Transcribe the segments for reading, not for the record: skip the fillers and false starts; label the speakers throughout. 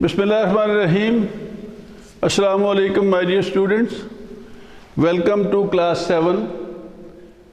Speaker 1: Bismillahirrahmanirrahim. Assalamu alaikum my dear students. Welcome to class 7.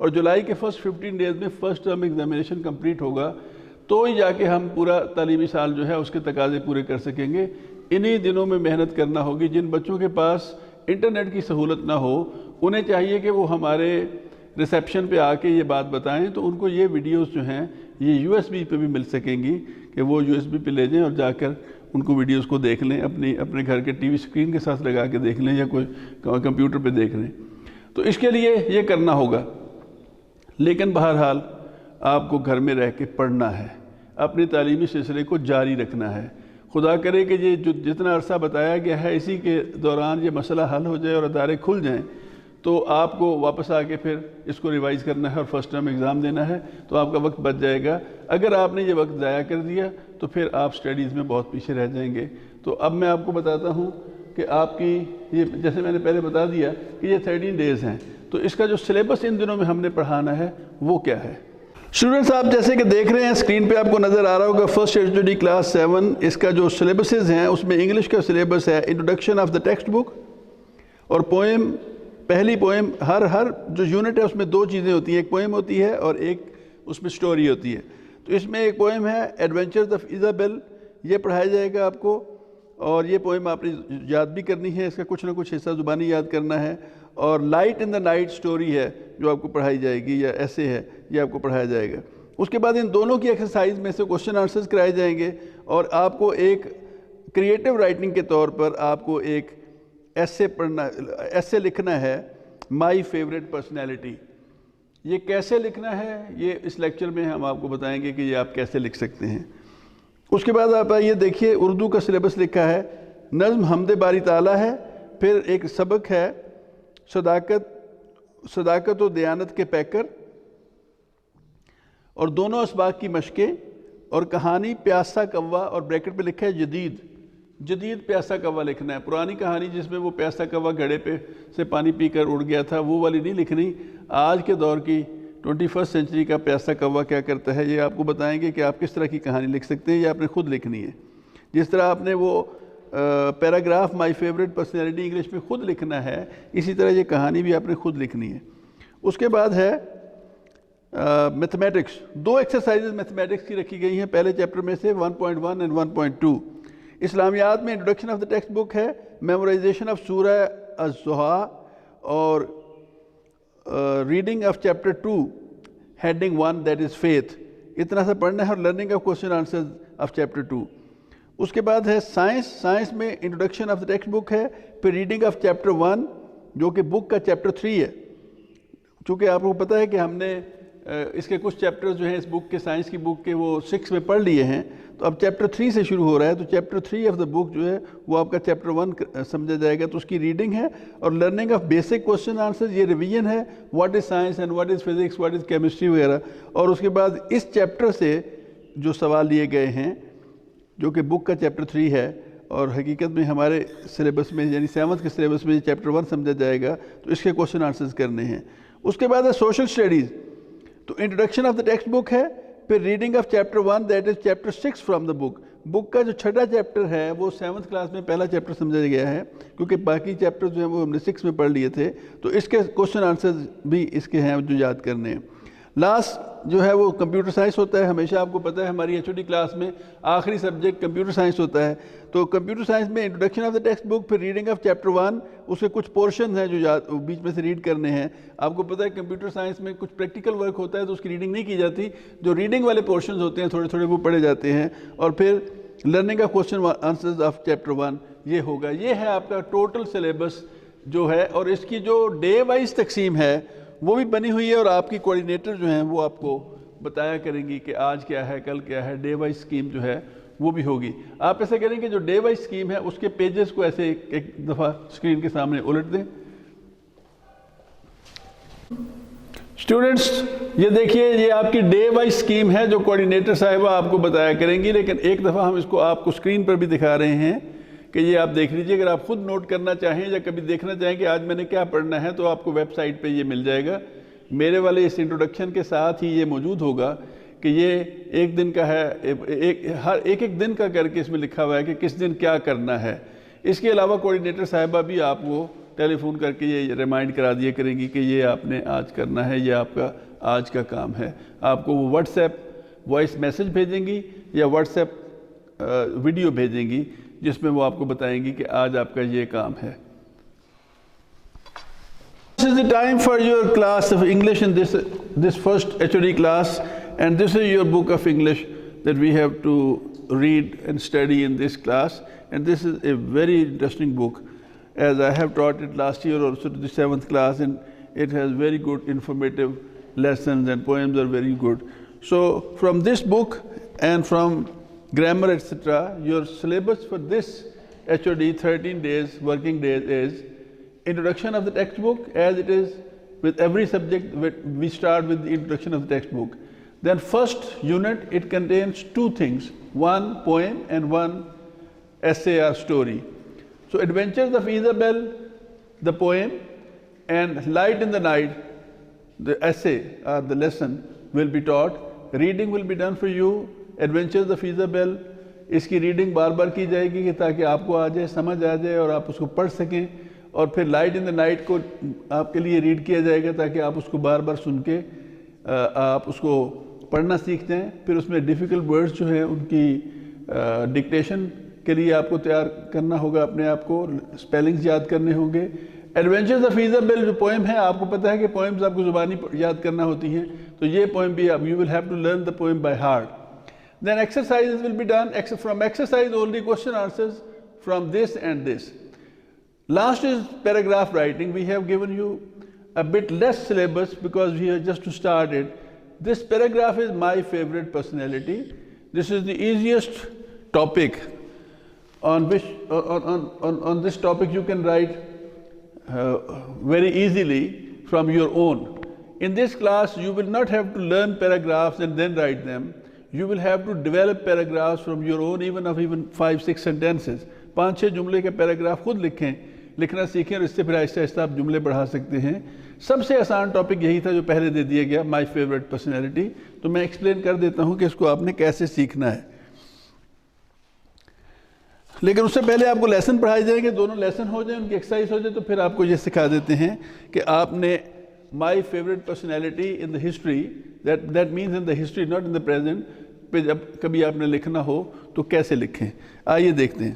Speaker 1: اور جولائی کے first 15 days میں first term examination complete ہوگا، تو ہی جا کے ہم پورا تعلیمی سال جو ہے اس کے تقاضے پورے کر سکیں گے۔ انہی دنوں میں محنت کرنا ہوگی۔ جن بچوں کے پاس انٹرنیٹ کی سہولت نہ ہو انہیں چاہیے کہ وہ ہمارے ریسیپشن پہ آ کے یہ بات بتائیں، تو ان کو یہ ویڈیوز جو ہیں یہ USB پہ بھی مل سکیں گی کہ وہ USB پہ لے جائیں اور جا کر ان کو ویڈیوز کو دیکھ لیں، اپنے گھر کے TV اسکرین کے ساتھ لگا کے دیکھ لیں یا کوئی کمپیوٹر پہ دیکھ لیں۔ تو اس کے لیے یہ کرنا ہوگا، لیکن بہرحال آپ کو گھر میں رہ کے پڑھنا ہے، اپنی تعلیمی سلسلے کو جاری رکھنا ہے۔ خدا کرے کہ یہ جتنا عرصہ بتایا گیا ہے اسی کے دوران یہ مسئلہ حل ہو جائے اور ادارے کھل جائیں، تو آپ کو واپس آ کے پھر اس کو ریوائز کرنا ہے اور فرسٹ ٹرم ایگزام دینا ہے، تو آپ کا وقت بچ جائے گا۔ اگر آپ نے یہ وقت ضائع کر دیا تو پھر آپ سٹڈیز میں بہت پیچھے رہ جائیں گے۔ تو اب میں آپ کو بتاتا ہوں کہ آپ کی یہ، جیسے میں نے پہلے بتا دیا کہ یہ 13 ڈیز ہیں، تو اس کا جو سلیبس ان دنوں میں ہم نے پڑھانا ہے وہ کیا ہے۔ اسٹوڈنٹس آپ جیسے کہ دیکھ رہے ہیں اسکرین پہ آپ کو نظر آ رہا ہوگا فرسٹ HOD کلاس 7، اس کا جو سلیبسز ہیں اس میں انگلش کا سلیبس ہے introduction of the text book, اور پوئم، پہلی پوئم، ہر جو یونٹ ہے اس میں دو چیزیں ہوتی ہیں، ایک پوئم ہوتی ہے اور ایک اس میں سٹوری ہوتی ہے۔ تو اس میں ایک پوئم ہے ایڈونچرز آف ایزابیل، یہ پڑھایا جائے گا آپ کو، اور یہ پوئم آپ نے یاد بھی کرنی ہے، اس کا کچھ نہ کچھ حصہ زبانی یاد کرنا ہے۔ اور light in the night story ہے جو آپ کو پڑھائی جائے گی، یا ایسے ہے یہ آپ کو پڑھایا جائے گا۔ اس کے بعد ان دونوں کی ایکسرسائز میں سے کوسچن آنسرز کرائے جائیں گے، اور آپ کو ایک کریٹیو رائٹنگ کے طور پر آپ کو ایک ایسے لکھنا ہے، مائی فیوریٹ پرسنالٹی۔ یہ کیسے لکھنا ہے یہ اس لیکچر میں ہم آپ کو بتائیں گے کہ یہ آپ کیسے لکھ سکتے ہیں۔ اس کے بعد آپ یہ دیکھیے اردو کا سلیبس لکھا ہے، نظم حمد باری تعالیٰ ہے، پھر ایک سبق ہے صداقت و دیانت کے پیکر، اور دونوں اسباق کی مشقیں، اور کہانی پیاسا کوا، اور بریکٹ پہ لکھا ہے جدید پیاسا کوا لکھنا ہے۔ پرانی کہانی جس میں وہ پیاسا کوا گھڑے پہ سے پانی پی کر اڑ گیا تھا وہ والی نہیں لکھنی، آج کے دور کی 21 سینچری کا پیاسا کوا کیا کرتا ہے یہ آپ کو بتائیں گے کہ آپ کس طرح کی کہانی لکھ سکتے ہیں، یہ آپ نے خود لکھنی ہے۔ جس طرح آپ نے وہ پیراگراف مائی فیوریٹ پرسنالٹی انگلش میں خود لکھنا ہے، اسی طرح یہ کہانی بھی آپ نے خود لکھنی ہے۔ اس کے بعد ہے میتھمیٹکس، دو ایکسرسائزز میتھمیٹکس کی رکھی گئی ہیں پہلے چیپٹر میں سے، 1.1 اینڈ 1.2۔ اسلامیات میں introduction of the textbook ہے، میمورائزیشن آف سورہ الضحیٰ، اور reading of chapter 2 heading 1 that is faith, اتنا سا پڑھنا ہے، اور learning of question answers of chapter 2۔ اس کے بعد ہے سائنس میں introduction of the textbook ہے، پھر ریڈنگ آف چیپٹر 1 جو کہ بک کا چیپٹر 3 ہے۔ چونکہ آپ کو پتہ ہے کہ ہم نے اس کے کچھ چیپٹر جو ہیں اس بک کے، سائنس کی بک کے، وہ 6 میں پڑھ لیے ہیں، تو اب چیپٹر 3 سے شروع ہو رہا ہے، تو چیپٹر 3 آف دا بک جو ہے وہ آپ کا چیپٹر 1 سمجھا جائے گا، تو اس کی ریڈنگ ہے، اور learning of basic question answers, یہ ریویژن ہے، what is science and what is physics, what is chemistry وغیرہ۔ اور اس کے بعد اس چیپٹر سے جو سوال لیے گئے ہیں جو کہ بک کا چیپٹر 3 ہے، اور حقیقت میں ہمارے سلیبس میں یعنی 7th کے سلیبس میں چیپٹر 1 سمجھا جائے گا، تو اس کے کوسچن آنسرز کرنے ہیں۔ اس کے بعد ہے سوشل اسٹڈیز، تو introduction of the textbook ہے، پھر reading of chapter 1 that is chapter 6 from the book. Book کا جو چھٹا چیپٹر ہے وہ 7th کلاس میں پہلا چیپٹر سمجھا گیا ہے، کیونکہ باقی چیپٹر جو ہیں وہ ہم نے 6 میں پڑھ لیے تھے، تو اس کے کوسچن آنسرز بھی اس کے ہیں جو یاد کرنے ہیں۔ لاسٹ جو ہے وہ کمپیوٹر سائنس ہوتا ہے، ہمیشہ آپ کو پتہ ہے ہماری HOD کلاس میں آخری سبجیکٹ کمپیوٹر سائنس ہوتا ہے، تو کمپیوٹر سائنس میں introduction of the text book, پھر ریڈنگ آف چیپٹر 1، اس کے کچھ پورشنز ہیں جو بیچ میں سے ریڈ کرنے ہیں۔ آپ کو پتہ ہے کمپیوٹر سائنس میں کچھ پریکٹیکل ورک ہوتا ہے تو اس کی ریڈنگ نہیں کی جاتی، جو ریڈنگ والے پورشنز ہوتے ہیں تھوڑے تھوڑے وہ پڑھے جاتے ہیں، اور پھر learning of question answers of chapter 1 یہ ہوگا۔ یہ ہے آپ کا ٹوٹل سلیبس جو ہے، اور اس کی جو ڈے وائز تقسیم ہے وہ بھی بنی ہوئی ہے، اور آپ کی کوآرڈینیٹر جو ہیں وہ آپ کو بتایا کریں گی کہ آج کیا ہے، کل کیا ہے، ڈے وائز اسکیم جو ہے وہ بھی ہوگی۔ آپ ایسا کریں کہ جو ڈے وائز اسکیم ہے اس کے پیجز کو ایسے ایک دفعہ اسکرین کے سامنے الٹ دیں۔ اسٹوڈنٹس یہ دیکھیے، یہ آپ کی ڈے وائز اسکیم ہے جو کوآرڈینیٹر صاحبہ آپ کو بتایا کریں گی، لیکن ایک دفعہ ہم اس کو آپ کو اسکرین پر بھی دکھا رہے ہیں کہ یہ آپ دیکھ لیجئے۔ اگر آپ خود نوٹ کرنا چاہیں یا کبھی دیکھنا چاہیں کہ آج میں نے کیا پڑھنا ہے، تو آپ کو ویب سائٹ پہ یہ مل جائے گا۔ میرے والے اس انٹروڈکشن کے ساتھ ہی یہ موجود ہوگا کہ یہ ایک دن کا ہے، ہر ایک دن کا کر کے اس میں لکھا ہوا ہے کہ کس دن کیا کرنا ہے۔ اس کے علاوہ کوآرڈینیٹر صاحبہ بھی آپ کو ٹیلی فون کر کے یہ ریمائنڈ کرا دیا کریں گی کہ یہ آپ نے آج کرنا ہے، یہ آپ کا آج کا کام ہے. آپ کو وہ واٹس ایپ وائس میسج بھیجیں گی یا واٹس ایپ ویڈیو بھیجیں گی جس میں وہ آپ کو بتائیں گی کہ آج آپ کا یہ کام ہے. This is the time for your class of English in this first HOD class, and this is your book of English that we have to read and study in this class. And this is a very interesting book, as I have taught it last year also to the 7th class, and it has very good informative lessons and poems are very good. So from this book and from grammar etc., your syllabus for this HOD 13 days, working days, is introduction of the textbook, as it is with every subject. We start with the introduction of the textbook. Then first unit, it contains two things, one poem and one essay or story. So Adventures of Isabel, the poem, and Light in the Night, the essay or the lesson will be taught. Reading will be done for you. Adventures of Isabel, اس کی reading بار بار کی جائے گی کہ تاکہ آپ کو آ جائے، سمجھ آ جائے اور آپ اس کو پڑھ سکیں. اور پھر لائٹ ان دا نائٹ کو آپ کے لیے ریڈ کیا جائے گا تاکہ آپ اس کو بار بار سن کے آپ اس کو پڑھنا سیکھ جائیں. پھر اس میں ڈیفیکلٹ ورڈز جو ہیں ان کی ڈکٹیشن کے لیے آپ کو تیار کرنا ہوگا، اپنے آپ کو اسپیلنگز یاد کرنے ہوں گے. ایڈونچرز آف ایزابیل جو پوئم ہے، آپ کو پتہ ہے کہ پوئمز آپ کو زبانی یاد کرنا ہوتی ہیں، تو یہ پوئم بھی آپ you will have to learn the poem by heart. Then exercises will be done. From exercise only question answers from this and this. Last is paragraph writing. We have given you a bit less syllabus because we have just started. This paragraph is my favorite personality. This is the easiest topic on which on this topic you can write very easily from your own. In this class you will not have to learn paragraphs and then write them. You will have to develop paragraphs from your own, even 5-6 sentences. 5-6 جملے کے paragraph خود لکھیں، لکھنا سیکھیں اور اس سے پھر آہستہ آہستہ آپ جملے بڑھا سکتے ہیں. سب سے آسان ٹاپک یہی تھا جو پہلے دے دیا گیا، مائی فیوریٹ پرسنالٹی. تو میں ایکسپلین کر دیتا ہوں کہ اس کو آپ نے کیسے سیکھنا ہے. لیکن اس سے پہلے آپ کو لیسن پڑھائے جائیں گے، دونوں لیسن ہو جائیں، ان کی ایکسرسائز ہو جائے، تو پھر آپ کو یہ سکھا دیتے ہیں کہ آپ نے my favourite personality in the history, that means in the history not in the present, پہ جب کبھی آپ نے لکھنا ہو تو کیسے لکھیں. آئیے دیکھتے ہیں.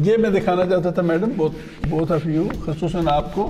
Speaker 1: یہ میں دکھانا چاہتا تھا میڈم، بہت آف یو، خصوصاً آپ کو.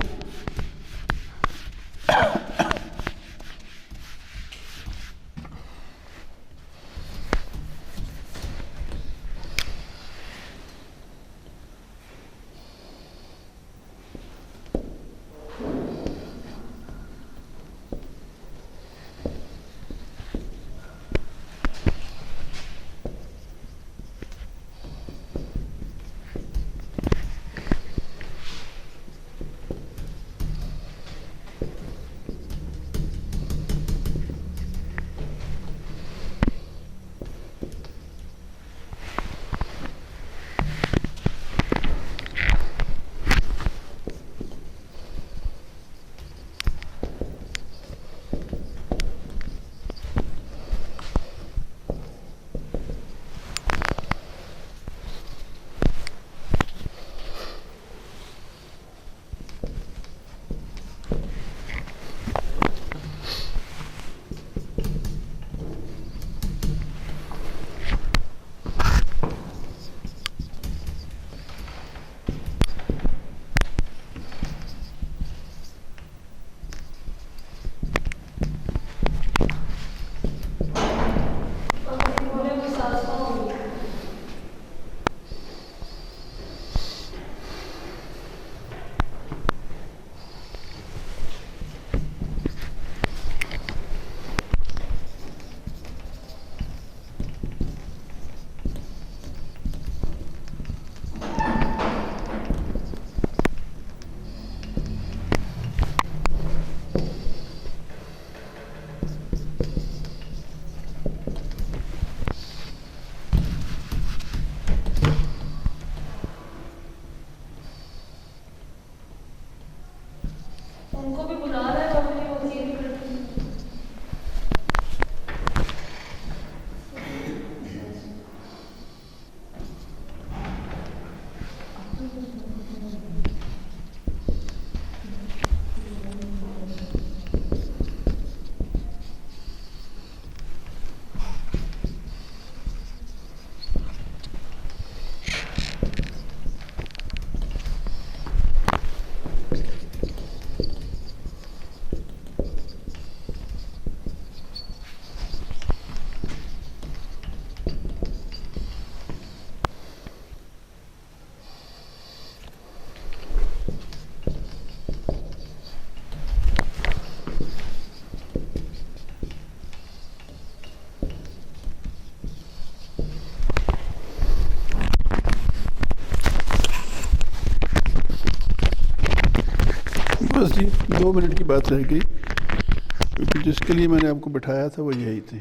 Speaker 1: بس جی 2 منٹ کی بات رہ گئی کیونکہ جس کے لیے میں نے آپ کو بٹھایا تھا وہ یہی تھی.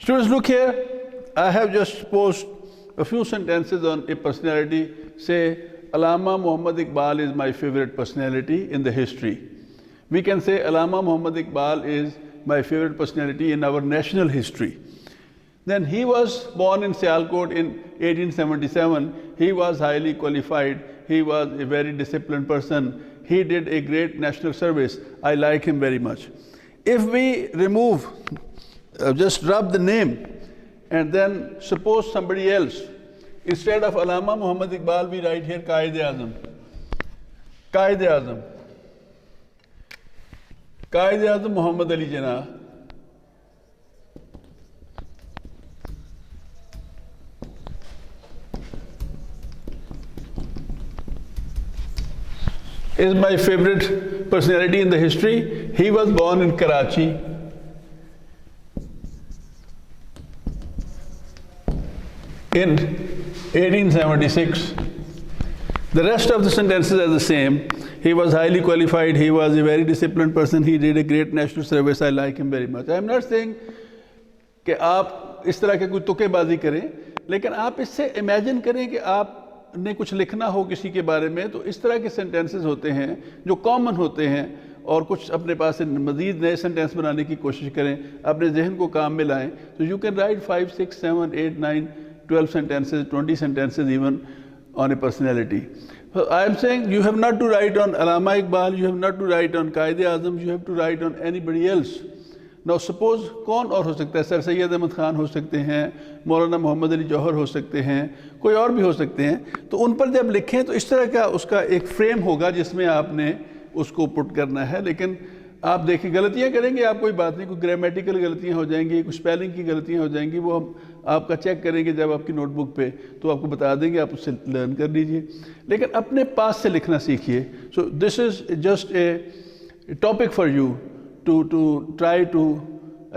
Speaker 1: Students, look here. I have just posed a few sentences on a personality. Say, Allama Muhammad Iqbal is my favorite personality in the history. We can say Allama Muhammad Iqbal is my favorite personality in our national history. Then he was born in Sialkot in 1877. He was highly qualified. He was a very disciplined person. He did a great national service. I like him very much. If we remove, just rub the name, and then suppose somebody else, instead of Allama Muhammad Iqbal, we write here Qaid-e-Azam. Qaid-e-Azam. Qaid-e-Azam Muhammad Ali Jinnah. Is my favorite personality in the history. He was born in Karachi in 1876. The rest of the sentences are the same. He was highly qualified. He was a very disciplined person. He did a great national service. I like him very much. I am not saying کہ آپ اس طرح کے کوئی تکے بازی کریں, لیکن آپ اس سے امیجن کریں کہ آپ نے کچھ لکھنا ہو کسی کے بارے میں, تو اس طرح کے سینٹینسز ہوتے ہیں جو کامن ہوتے ہیں, اور کچھ اپنے پاس سے مزید نئے سینٹینس بنانے کی کوشش کریں, اپنے ذہن کو کام میں لائیں. تو you can write 5, 6, 7, 8, 9, 12 sentences, 20 sentences even on a personality. So I am saying you have not to write on Allama Iqbal, you have not to write on Qaid-e-Azam, you have to write on anybody else. Now suppose کون اور ہو سکتا ہے؟ سر سید احمد خان ہو سکتے ہیں, مولانا محمد علی جوہر ہو سکتے ہیں, کوئی اور بھی ہو سکتے ہیں. تو ان پر جب لکھیں تو اس طرح کا اس کا ایک فریم ہوگا جس میں آپ نے اس کو پٹ کرنا ہے. لیکن آپ دیکھیں غلطیاں کریں گے, آپ کوئی بات نہیں, کوئی گرامیٹیکل غلطیاں ہو جائیں گی, کچھ اسپیلنگ کی غلطیاں ہو جائیں گی, وہ ہم آپ کا چیک کریں گے جب آپ کی نوٹ بک پہ, تو آپ کو بتا دیں گے, آپ اس سے لرن کر لیجئے. لیکن اپنے پاس سے لکھنا سیکھیے. So this is just a topic for you to try to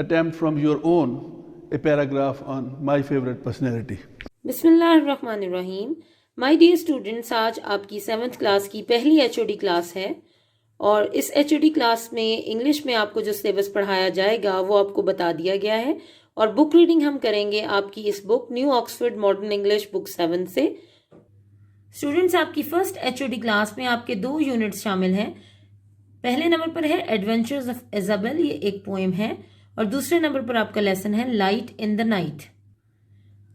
Speaker 1: attempt from your own a paragraph on my favorite personality.
Speaker 2: بسم اللہ الرحمن الرحیم. مائی ڈیئر اسٹوڈنٹس, آج آپ کی 7th کلاس کی پہلی HOD کلاس ہے, اور اس HOD کلاس میں انگلش میں آپ کو جو سلیبس پڑھایا جائے گا وہ آپ کو بتا دیا گیا ہے, اور بک ریڈنگ ہم کریں گے آپ کی اس بک new Oxford modern English book 7 سے. اسٹوڈنٹس, آپ کی فرسٹ HOD کلاس میں آپ کے 2 یونٹس شامل ہیں. پہلے نمبر پر ہے ایڈونچرز آف ایزابل, یہ ایک پوئم ہے, اور دوسرے نمبر پر آپ کا لیسن ہے لائٹ ان دا نائٹ.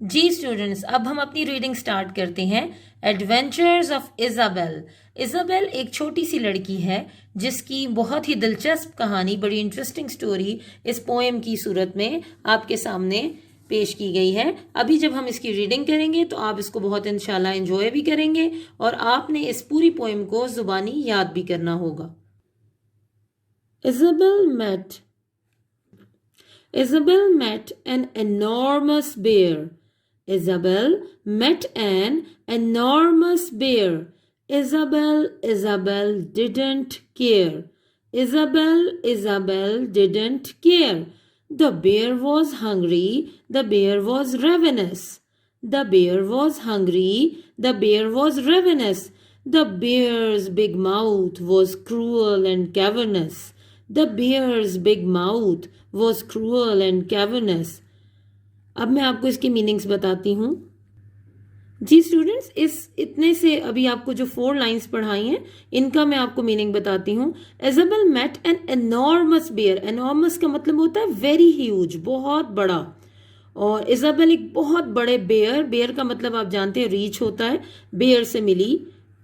Speaker 2: جی اسٹوڈنٹس, اب ہم اپنی ریڈنگ سٹارٹ کرتے ہیں. Adventures of Isabel. ایزابل ایک چھوٹی سی لڑکی ہے جس کی بہت ہی دلچسپ کہانی, بڑی انٹرسٹنگ سٹوری اس پوئم کی صورت میں آپ کے سامنے پیش کی گئی ہے. ابھی جب ہم اس کی ریڈنگ کریں گے تو آپ اس کو بہت انشاءاللہ انجوائے بھی کریں گے, اور آپ نے اس پوری پوئم کو زبانی یاد بھی کرنا ہوگا. Isabel met an enormous bear. Isabel met an enormous bear. Isabel didn't care. Isabel didn't care. The bear was hungry. The bear was ravenous. The bear was hungry. The bear was ravenous. The bear's big mouth was cruel and cavernous. The bear's big mouth was cruel and cavernous. اب میں آپ کو اس کی meanings بتاتی ہوں. جی students, اتنے سے ابھی آپ کو جو 4 لائنز پڑھائی ہیں ان کا میں آپ کو میننگ بتاتی ہوں. Isabel met an enormous bear. Enormous کا مطلب ہوتا ہے ویری ہیوج, بہت بڑا, اور ایزابل ایک بہت بڑے بیئر کا مطلب آپ جانتے ہیں ریچ ہوتا ہے. بیئر سے ملی.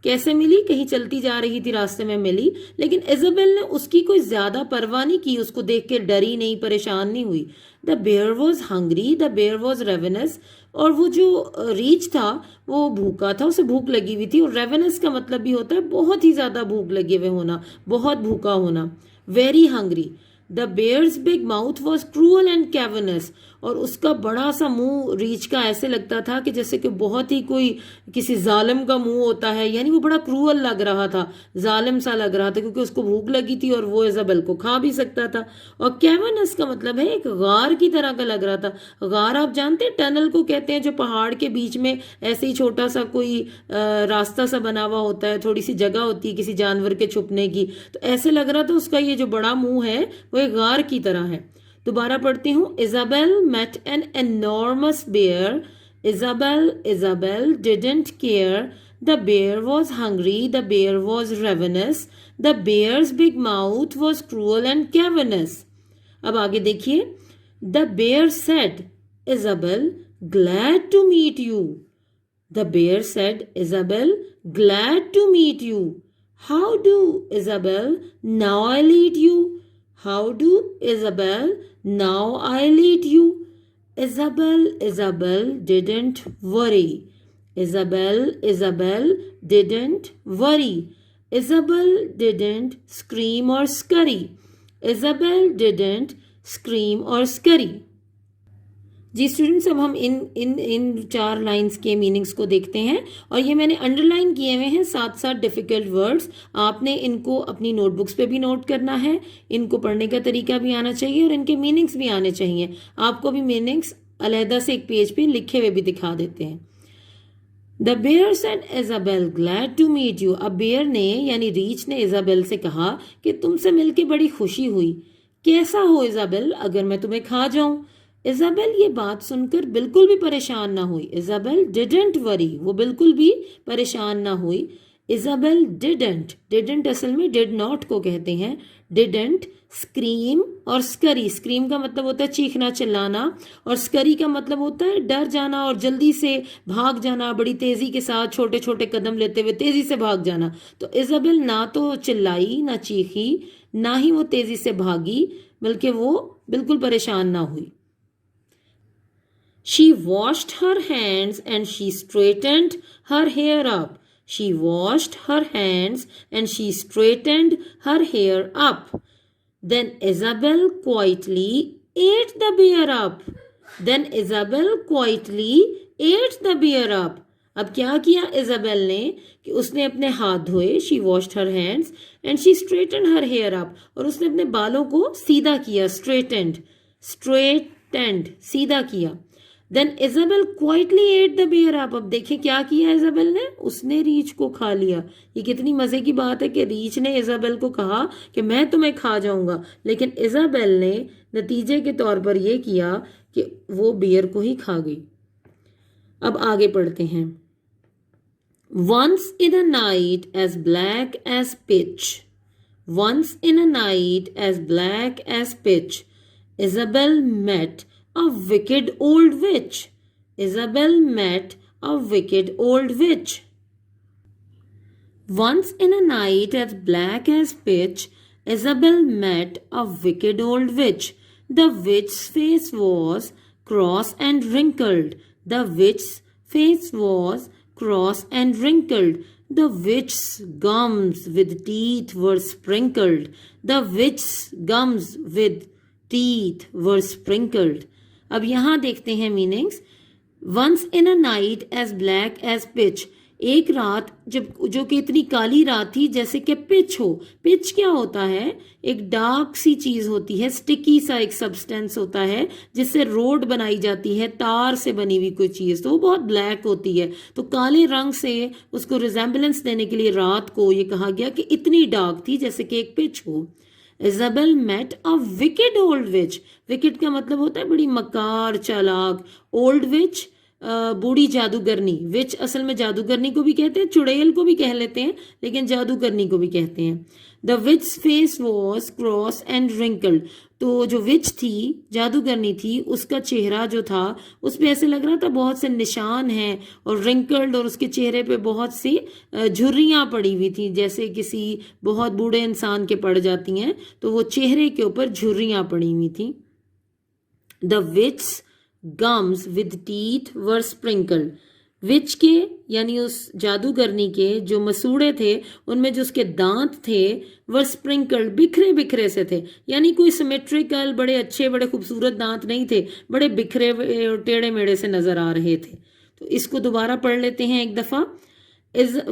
Speaker 2: کیسے ملی؟ کہیں چلتی جا رہی تھی, راستے میں ملی, لیکن ایزابل نے اس کی کوئی زیادہ پرواہ نہیں کی, اس کو دیکھ کے ڈری نہیں, پریشان نہیں ہوئی. The bear was hungry. The bear was ravenous. اور وہ جو ریچ تھا وہ بھوکا تھا, اسے بھوک لگی ہوئی تھی. اور ریونس کا مطلب بھی ہوتا ہے بہت ہی زیادہ بھوک لگے ہوئے ہونا, بہت بھوکا ہونا. Very hungry. The bear's big mouth was cruel and cavernous. اور اس کا بڑا سا منہ ریچھ کا ایسے لگتا تھا کہ جیسے کہ بہت ہی کوئی کسی ظالم کا منہ ہوتا ہے، یعنی وہ بڑا کروئل لگ رہا تھا، ظالم سا لگ رہا تھا، کیونکہ اس کو بھوک لگی تھی اور وہ ایزابل کو کھا بھی سکتا تھا. اور کیورنس کا مطلب ہے ایک غار کی طرح کا لگ رہا تھا. غار آپ جانتے ہیں ٹنل کو کہتے ہیں، جو پہاڑ کے بیچ میں ایسے ہی چھوٹا سا کوئی راستہ سا بنا ہوا ہوتا ہے، تھوڑی سی جگہ ہوتی ہے کسی جانور کے چھپنے کی. تو ایسے لگ رہا تھا اس کا یہ جو بڑا منہ ہے وہ ایک غار کی طرح ہے. دوبارہ پڑھتی ہوں. Isabel met an enormous bear. Isabel didn't care. The bear was hungry. The bear was ravenous. The bear's big mouth was cruel and cavernous. اب آگے دیکھیے. The bear said, Isabel, glad to meet you. The bear said, Isabel, glad to meet you. How do, Isabel? Now I'll eat you. How do, Isabel? Now I'll eat you. Isabel didn't worry. Isabel didn't worry. Isabel didn't scream or scurry. Isabel didn't scream or scurry. جی students, اب ہم ان 4 lines کے meanings کو دیکھتے ہیں، اور یہ میں نے انڈر لائن کیے ہوئے ہیں ساتھ ساتھ ڈیفیکلٹ ورڈس. آپ نے ان کو اپنی نوٹ بکس پہ بھی نوٹ کرنا ہے، ان کو پڑھنے کا طریقہ بھی آنا چاہیے اور ان کے میننگس بھی آنے چاہیے. آپ کو بھی میننگس علیحدہ سے ایک پیج پہ لکھے ہوئے بھی دکھا دیتے ہیں. The bear said, Isabel, glad to meet you. اب بیئر نے یعنی ریچ نے ایزابل سے کہا کہ تم سے مل کے بڑی خوشی ہوئی. کیسا ہو ایزابل اگر میں تمہیں کھا جاؤں؟ ایزابل یہ بات سن کر بالکل بھی پریشان نہ ہوئی. ایزابل ڈیڈنٹ وری، وہ بالکل بھی پریشان نہ ہوئی. ایزابل ڈیڈنٹ اصل میں ڈیڈ ناٹ کو کہتے ہیں. ڈیڈنٹ اسکریم اور اسکری. اسکریم کا مطلب ہوتا ہے چیخنا چلانا، اور اسکری کا مطلب ہوتا ہے ڈر جانا اور جلدی سے بھاگ جانا، بڑی تیزی کے ساتھ چھوٹے چھوٹے قدم لیتے ہوئے تیزی سے بھاگ جانا. تو ایزابل نہ تو چلائی، نہ چیخی، نہ ہی وہ تیزی سے بھاگی، بلکہ وہ بالکل پریشان نہ ہوئی. She washed her hands and she straightened her hair up. She washed her hands and she straightened her hair up. Then Isabel quietly ate the bear up. اب کیا کیا ایزابل نے کہ اس نے اپنے ہاتھ دھوئے. She washed her hands and she straightened her hair up. اور اس نے اپنے بالوں کو سیدھا کیا. straightened سیدھا کیا. Then Isabel quietly ate the bear up. اب دیکھیں کیا کیا ایزابل نے، اس نے ریچ کو کھا لیا. یہ کتنی مزے کی بات ہے کہ ریچ نے ایزابل کو کہا کہ میں تمہیں کھا جاؤں گا، لیکن ایزابل نے نتیجے کے طور پر یہ کیا کہ وہ بیئر کو ہی کھا گئی. اب آگے پڑھتے ہیں. Once in a night as black as pitch. Once in a night as black as pitch, Isabel met a wicked old witch. Isabel met a wicked old witch. Once in a night as black as pitch, Isabel met a wicked old witch. The witch's face was cross and wrinkled. The witch's face was cross and wrinkled. The witch's gums with teeth were sprinkled. The witch's gums with teeth were sprinkled. اب یہاں دیکھتے ہیں meanings. Once in a night as black as pitch. ایک رات جو کہ اتنی کالی رات تھی جیسے کہ پچ ہو. پچ کیا ہوتا ہے؟ ایک ڈارک سی چیز ہوتی ہے، سٹکی سا ایک سبسٹینس ہوتا ہے جس سے روڈ بنائی جاتی ہے، تار سے بنی ہوئی کوئی چیز، تو وہ بہت بلیک ہوتی ہے. تو کالے رنگ سے اس کو ریزیمبلنس دینے کے لیے رات کو یہ کہا گیا کہ اتنی ڈارک تھی جیسے کہ ایک pitch who. Isabel met a wicked old witch. Wicked کا مطلب ہوتا ہے بڑی مکار چالاک. Old witch بوڑھی جادوگرنی. وچ اصل میں جادوگرنی کو بھی کہتے ہیں، چڑیل کو بھی کہہ لیتے ہیں، لیکن جادوگرنی کو بھی کہتے ہیں. The witch's face was cross and wrinkled. تو جو وچ تھی، جادوگرنی تھی، اس کا چہرہ جو تھا اس پہ ایسے لگ رہا تھا بہت سے نشان ہیں، اور رنکلڈ، اور اس کے چہرے پہ بہت سی جھریاں پڑی ہوئی تھیں جیسے کسی بہت بوڑھے انسان کے پڑ جاتی ہیں، تو وہ چہرے کے اوپر جھریاں پڑی ہوئی تھیں. The witch's gums with teeth were sprinkled. وچ کے یعنی اس جادوگرنی کے جو مسوڑے تھے ان میں جو اس کے دانت تھے ور اسپرنکلڈ بکھرے بکھرے سے تھے، یعنی کوئی سیمیٹریکل بڑے اچھے بڑے خوبصورت دانت نہیں تھے، بڑے بکھرے اور ٹیڑھے میڑے سے نظر آ رہے تھے. تو اس کو دوبارہ پڑھ لیتے ہیں ایک دفعہ.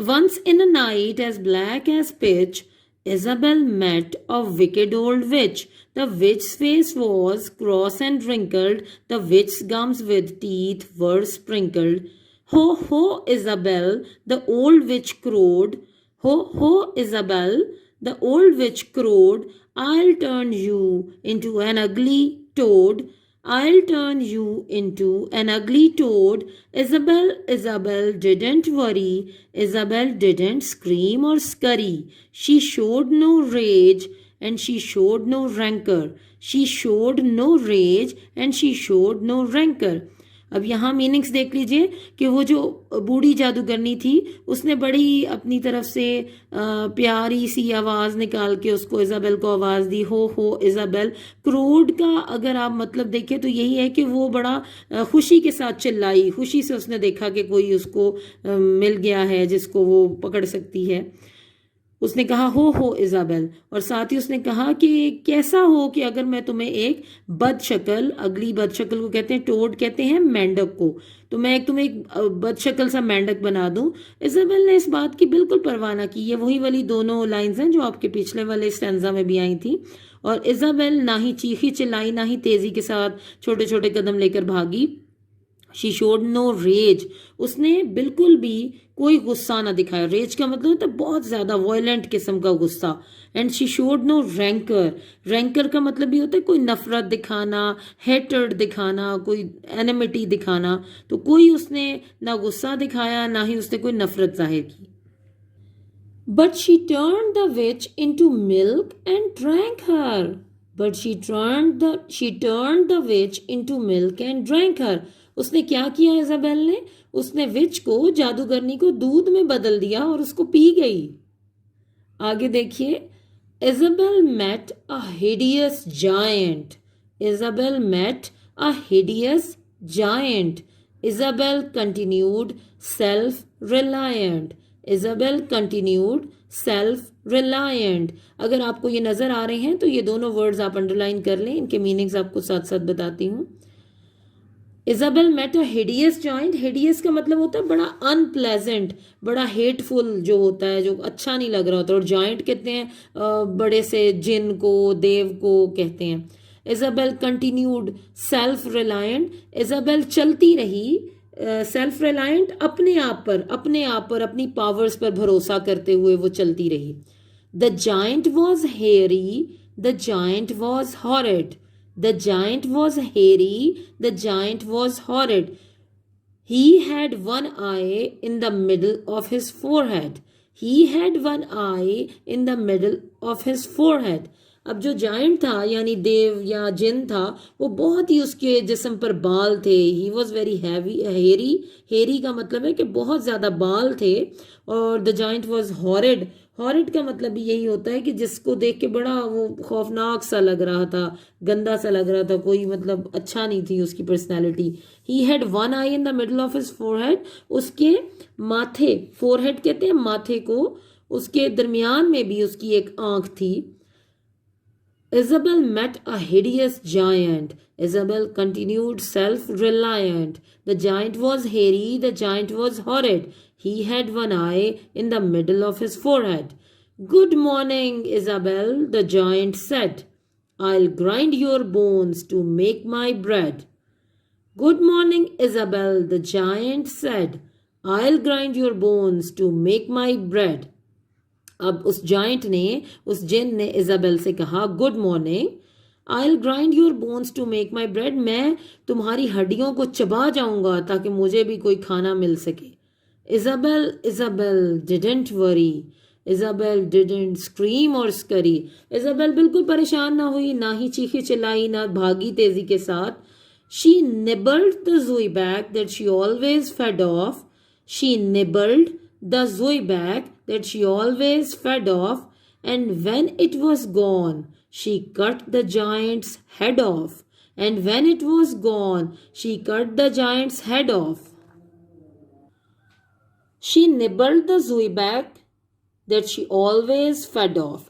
Speaker 2: Once in a night as black as pitch, Isabel met a wicked old witch. The witch's face was cross and wrinkled. The witch's gums with teeth were sprinkled. Ho, ho, Isabel, the old witch crowed. Ho, ho, Isabel, the old witch crowed. I'll turn you into an ugly toad. I'll turn you into an ugly toad. Isabel didn't worry. Isabel didn't scream or scurry. She showed no rage and she showed no rancor. She showed no rage and she showed no rancor. اب یہاں meanings دیکھ لیجئے کہ وہ جو بوڑھی جادوگرنی تھی اس نے بڑی اپنی طرف سے پیاری سی آواز نکال کے اس کو ایزابل کو آواز دی، ہو ہو ایزابل. کروڈ کا اگر آپ مطلب دیکھیں تو یہی ہے کہ وہ بڑا خوشی کے ساتھ چلائی، خوشی سے اس نے دیکھا کہ کوئی اس کو مل گیا ہے جس کو وہ پکڑ سکتی ہے. اس نے کہا ہو ایزابل، اور ساتھ ہی اس نے کہا کہ کیسا ہو کہ اگر میں تمہیں ایک بد شکل، اگلی بد شکل کو کہتے ہیں ٹوڈ کہتے ہیں مینڈک کو، تو میں تمہیں ایک بد شکل سا مینڈک بنا دوں. ایزابل نے اس بات کی بالکل پرواہ نہ کی. یہ وہی والی دونوں لائنز ہیں جو آپ کے پچھلے والے اسٹینزا میں بھی آئی تھیں. اور ایزابل نہ ہی چیخی چلائی نہ ہی تیزی کے ساتھ چھوٹے چھوٹے قدم لے کر بھاگی. شی شوڈ نو ریج، اس نے بالکل بھی کوئی غصہ نہ دکھایا. ریج کا مطلب ہوتا ہے بہت زیادہ وائلنٹ قسم کا غصہ. اینڈ شی شوڈ نو رینکر، رینکر کا مطلب بھی ہوتا ہے کوئی نفرت دکھانا، ہیٹرڈ دکھانا، کوئی اینیمٹی دکھانا. تو کوئی اس نے نہ غصہ دکھایا نہ ہی اس نے کوئی نفرت ظاہر کی. But she turned the witch into milk and drank her. But she turned the witch into milk and drank her. اس نے کیا کیا ایزابل نے؟ اس نے وچ کو، جادوگرنی کو دودھ میں بدل دیا اور اس کو پی گئی. آگے دیکھیے. Isabel met a hideous giant. Isabel met a hideous giant. Isabel continued self-reliant. Isabel continued self-reliant. اگر آپ کو یہ نظر آ رہے ہیں تو یہ دونوں ورڈز آپ انڈرلائن کر لیں، ان کے میننگز آپ کو ساتھ ساتھ بتاتی ہوں. ایزابل میٹ اے ہیڈیس جوائنٹ. ہیڈیس کا مطلب ہوتا ہے بڑا ان پلیزنٹ، بڑا ہیٹ فل جو ہوتا ہے، جو اچھا نہیں لگ رہا ہوتا. اور جوائنٹ کہتے ہیں بڑے سے جن کو، دیو کو کہتے ہیں. Isabel continued self reliant. Isabel چلتی رہی سیلف ریلائنٹ، اپنے آپ پر اپنی پاورز پر بھروسہ کرتے ہوئے وہ چلتی رہی. The giant was hairy, the giant was hard. The giant was hairy, the giant was horrid. He had one eye in the middle of his forehead. He had one eye in the middle of his forehead. اب جو joint تھا یعنی دیو یا جن تھا وہ بہت ہی اس کے جسم پر بال تھے. He was very Harry. Harry کا مطلب ہے کہ بہت زیادہ بال تھے. اور دا جائنٹ واز ہارڈ. ہارڈ کا مطلب بھی یہی ہوتا ہے کہ جس کو دیکھ کے بڑا وہ خوفناک سا لگ رہا تھا، گندا سا لگ رہا تھا، کوئی مطلب اچھا نہیں تھی اس کی personality. He had one eye in the middle of his forehead. اس کے ماتھے، فور ہیڈ کہتے ہیں ماتھے کو، اس کے درمیان میں بھی اس کی ایک آنکھ تھی. Isabel met a hideous giant. Isabel continued self-reliant. The giant was hairy, the giant was horrid. He had one eye in the middle of his forehead. Good morning, Isabel, the giant said. I'll grind your bones to make my bread. Good morning, Isabel, the giant said. I'll grind your bones to make my bread. اب اس joint نے، اس جن نے Isabel سے کہا good morning. I'll grind your bones to make my bread. میں تمہاری ہڈیوں کو چبا جاؤں گا تاکہ مجھے بھی کوئی کھانا مل سکے. Isabel didn't worry. Isabel didn't scream or scurry. Isabel بالکل پریشان نہ ہوئی، نہ ہی چیخی چلائی، نہ بھاگی تیزی کے ساتھ. She nibbled the zwieback that she always fed off. She nibbled the zwieback that she always fed off, and when it was gone, she cut the giant's head off. And when it was gone, she cut the giant's head off. She nibbled the zwieback that she always fed off.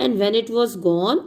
Speaker 2: And when it was gone,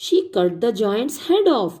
Speaker 2: she cut the giant's head off.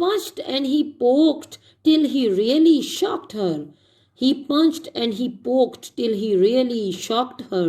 Speaker 2: punched and he poked till he really shocked her. He punched and he poked till he really shocked her.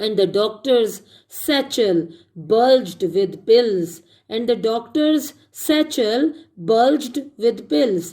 Speaker 2: And the doctor's satchel bulged with pills. And the doctor's satchel bulged with pills.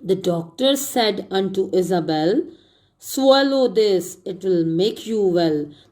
Speaker 2: The doctor said unto Isabel, swallow this, it will make you well.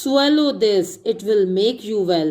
Speaker 2: swallow this, it will make you well.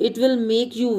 Speaker 2: It will make you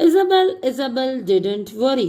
Speaker 2: Isabel didn't worry.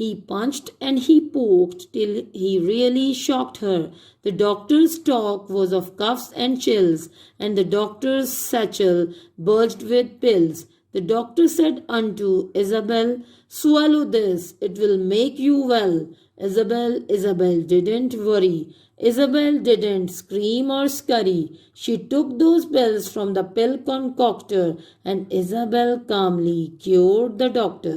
Speaker 2: He punched and he poked till he really shocked her. The doctor's talk was of cuffs and chills, and the doctor's satchel bulged with pills. The doctor said unto Isabel, swallow this, it will make you well. Isabel didn't worry. Isabel didn't scream or scurry. She took those pills from the pill concoctor, and Isabel calmly cured the doctor.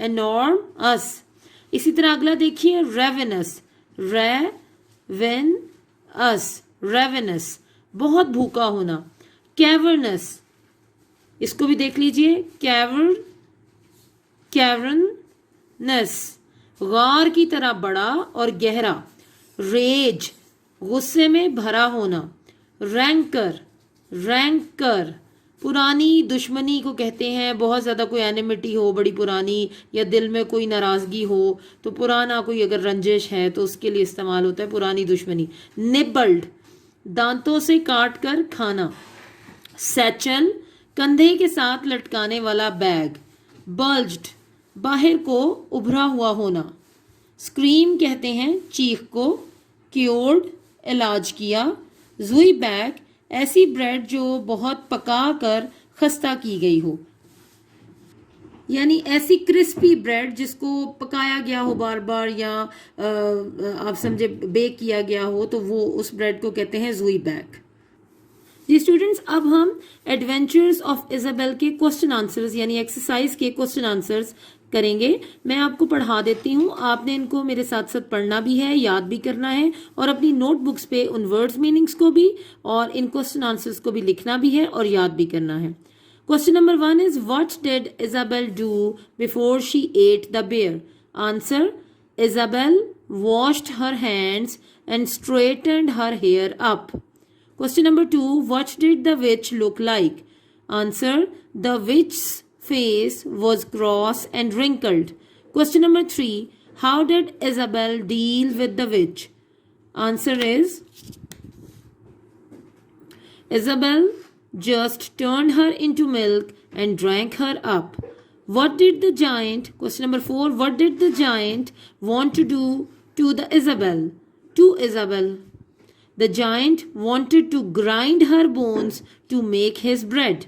Speaker 2: enormous. اسی طرح اگلا دیکھیے ravenous, ravenous, ravenous, بہت بھوکا ہونا. cavernous, اس کو بھی دیکھ لیجئے, cavernous, غار کی طرح بڑا اور گہرا. rage, غصے میں بھرا ہونا. rancor, پرانی دشمنی کو کہتے ہیں. بہت زیادہ کوئی اینیمٹی ہو بڑی پرانی, یا دل میں کوئی ناراضگی ہو تو پرانا کوئی اگر رنجش ہے تو اس کے لیے استعمال ہوتا ہے پرانی دشمنی. nibbled, دانتوں سے کاٹ کر کھانا. satchel, کندھے کے ساتھ لٹکانے والا بیگ. bulged, باہر کو ابھرا ہوا ہونا. scream کہتے ہیں چیخ کو. cured, علاج کیا. زوئی بیک, ایسی بریڈ جو بہت پکا کر خستہ کی گئی ہو, یعنی ایسی کرسپی بریڈ جس کو پکایا گیا ہو بار بار, یا آپ سمجھے بیک کیا گیا ہو, تو وہ اس بریڈ کو کہتے ہیں زوئی بیک. جی اسٹوڈنٹس, اب ہم ایڈونچرز آف ایزابیل کے کوسچن آنسرز یعنی ایکسرسائز کے کوسچن آنسرز کریں گے. میں آپ کو پڑھا دیتی ہوں, آپ نے ان کو میرے ساتھ ساتھ پڑھنا بھی ہے, یاد بھی کرنا ہے, اور اپنی نوٹ بکس پہ ان ورڈز میننگز کو بھی اور ان کوسچن آنسرز کو بھی لکھنا بھی ہے اور یاد بھی کرنا ہے. Question number 1 is, what did Isabel do before she ate the bear? Answer, Isabel washed her hands and straightened her hair up. Question number 2, what did the witch look like? Answer, the witch's face was cross and wrinkled. Question number 3, how did Isabel deal with the witch? Answer is, Isabel just turned her into milk and drank her up. What did the giant, question number 4, what did the giant want to do to Isabel? The giant wanted to grind her bones to make his bread.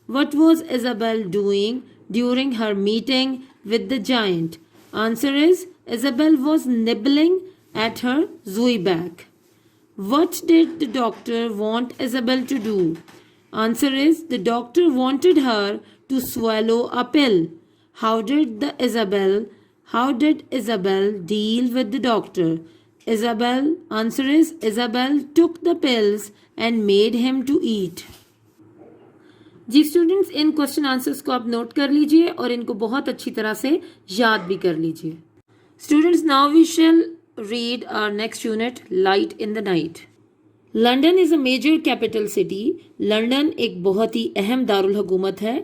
Speaker 2: What was Isabel doing during her meeting with the giant? Answer is, Isabel was nibbling at her Zwieback. What did the doctor want Isabel to do? Answer is, the doctor wanted her to swallow a pill. How did Isabel deal with the doctor? Answer is, Isabel took the pills and made him to eat. جی students, ان question answers کو آپ note کر لیجئے اور ان کو بہت اچھی طرح سے یاد بھی کر لیجئے. Students, now we shall read our next unit, light in the night. London is a major capital city. London ایک بہت ہی اہم دارالحکومت ہے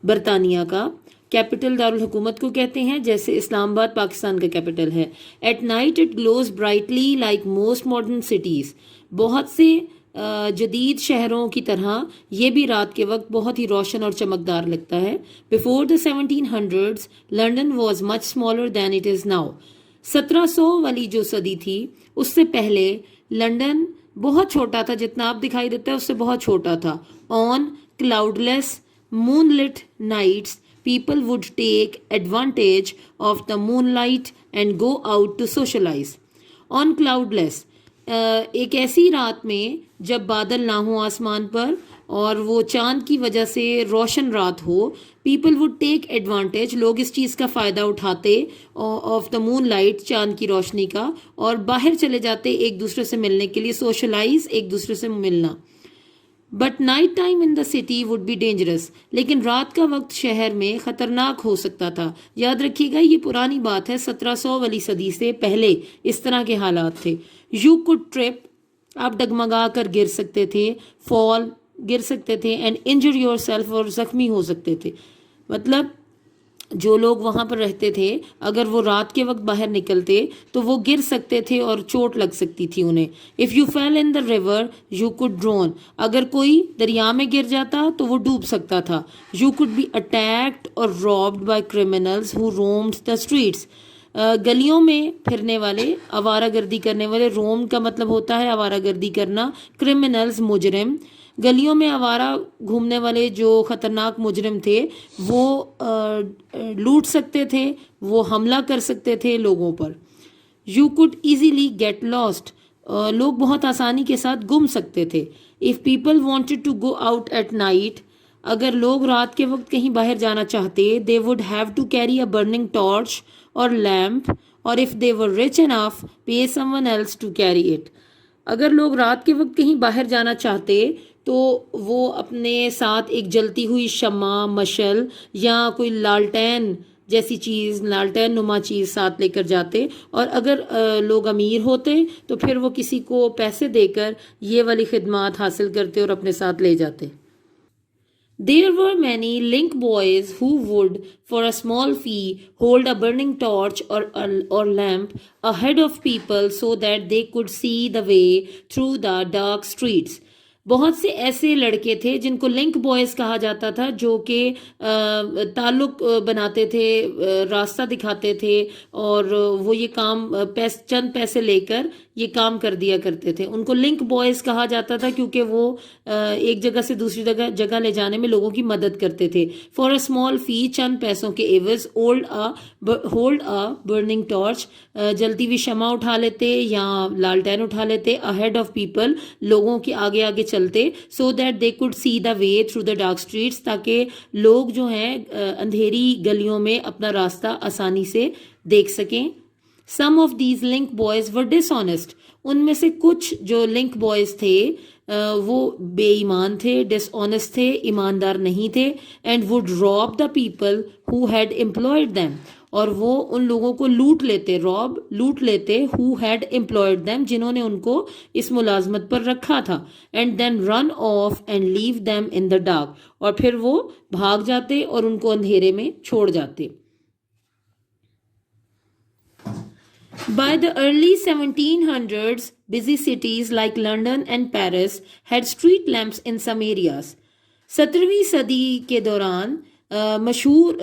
Speaker 2: برطانیہ کا. کیپٹل دارالحکومت کو کہتے ہیں, جیسے اسلام آباد پاکستان کا کیپٹل ہے. At night it glows brightly like most modern cities. بہت سے جدید شہروں کی طرح یہ بھی رات کے وقت بہت ہی روشن اور چمکدار لگتا ہے. Before the 1700s London was much smaller than it is now. 1700 والی جو صدی تھی اس سے پہلے لنڈن بہت چھوٹا تھا, جتنا آپ دکھائی دیتا ہے اس سے بہت چھوٹا تھا. On cloudless moonlit nights people would take advantage of the moonlight and go out to socialize. On cloudless, ایک ایسی رات میں جب بادل نہ ہوں آسمان پر اور وہ چاند کی وجہ سے روشن رات ہو, people would take advantage, لوگ اس چیز کا فائدہ اٹھاتے of the moonlight, چاند کی روشنی کا, اور باہر چلے جاتے ایک دوسرے سے ملنے کے لیے, socialize, ایک دوسرے سے ملنا. But night time in the city would be dangerous, لیکن رات کا وقت شہر میں خطرناک ہو سکتا تھا. یاد رکھیے گا یہ پرانی بات ہے, 1700 والی صدی سے پہلے اس طرح کے حالات تھے. یو کوڈ ٹرپ, آپ ڈگمگا کر گر سکتے تھے, فال, گر سکتے تھے, اینڈ انجر یور سیلف, اور زخمی ہو سکتے تھے. مطلب جو لوگ وہاں پر رہتے تھے اگر وہ رات کے وقت باہر نکلتے تو وہ گر سکتے تھے اور چوٹ لگ سکتی تھی انہیں. If you fell in the river you could drown, اگر کوئی دریا میں گر جاتا تو وہ ڈوب سکتا تھا. You could be attacked or robbed by criminals who roamed the streets, گلیوں میں پھرنے والے, آوارہ گردی کرنے والے. روم کا مطلب ہوتا ہے آوارہ گردی کرنا, کریمنلز مجرم. گلیوں میں آوارہ گھومنے والے جو خطرناک مجرم تھے وہ لوٹ سکتے تھے, وہ حملہ کر سکتے تھے لوگوں پر. You could easily get lost, لوگ بہت آسانی کے ساتھ گم سکتے تھے. If people wanted to go out at night, اگر لوگ رات کے وقت کہیں باہر جانا چاہتے they would have to carry a burning torch or lamp or if they were rich enough pay someone else to carry it. اگر لوگ رات کے وقت کہیں باہر جانا چاہتے تو وہ اپنے ساتھ ایک جلتی ہوئی شمع، مشل یا کوئی لالٹین جیسی چیز، لالٹین نما چیز ساتھ لے کر جاتے، اور اگر لوگ امیر ہوتے تو پھر وہ کسی کو پیسے دے کر یہ والی خدمات حاصل کرتے اور اپنے ساتھ لے جاتے. There were many link boys who would, for a small fee, hold a burning torch or lamp ahead of people so that they could see the way through the dark streets. بہت سے ایسے لڑکے تھے جن کو link boys کہا جاتا تھا، جو کہ تعلق بناتے تھے، راستہ دکھاتے تھے، اور وہ یہ کام چند پیسے لے کر یہ کام کر دیا کرتے تھے. ان کو لنک بوائز کہا جاتا تھا کیونکہ وہ ایک جگہ سے دوسری جگہ لے جانے میں لوگوں کی مدد کرتے تھے. فار اے اسمال فی، چند پیسوں کے عوض، ہولڈ آ برننگ ٹارچ، جلتی ہوئی شمع اٹھا لیتے یا لالٹین اٹھا لیتے، اہیڈ آف پیپل، لوگوں کے آگے آگے چلتے، so that they could see the way through the dark streets, تاکہ لوگ جو ہیں اندھیری گلیوں میں اپنا راستہ آسانی سے دیکھ سکیں. Some of these link boys were dishonest, ان میں سے کچھ جو لنک بوائز تھے وہ بے ایمان تھے، ڈس آنیسٹ تھے، ایماندار نہیں تھے. And would rob the people who had employed them, اور وہ ان لوگوں کو لوٹ لیتے who had employed them، جنہوں نے ان کو اس ملازمت پر رکھا تھا. and then run off and leave them in the dark، اور پھر وہ بھاگ جاتے اور ان کو اندھیرے میں چھوڑ جاتے. By the early 1700s, busy cities like London and Paris had street lamps in some areas. 17ویں صدی کے دوران مشہور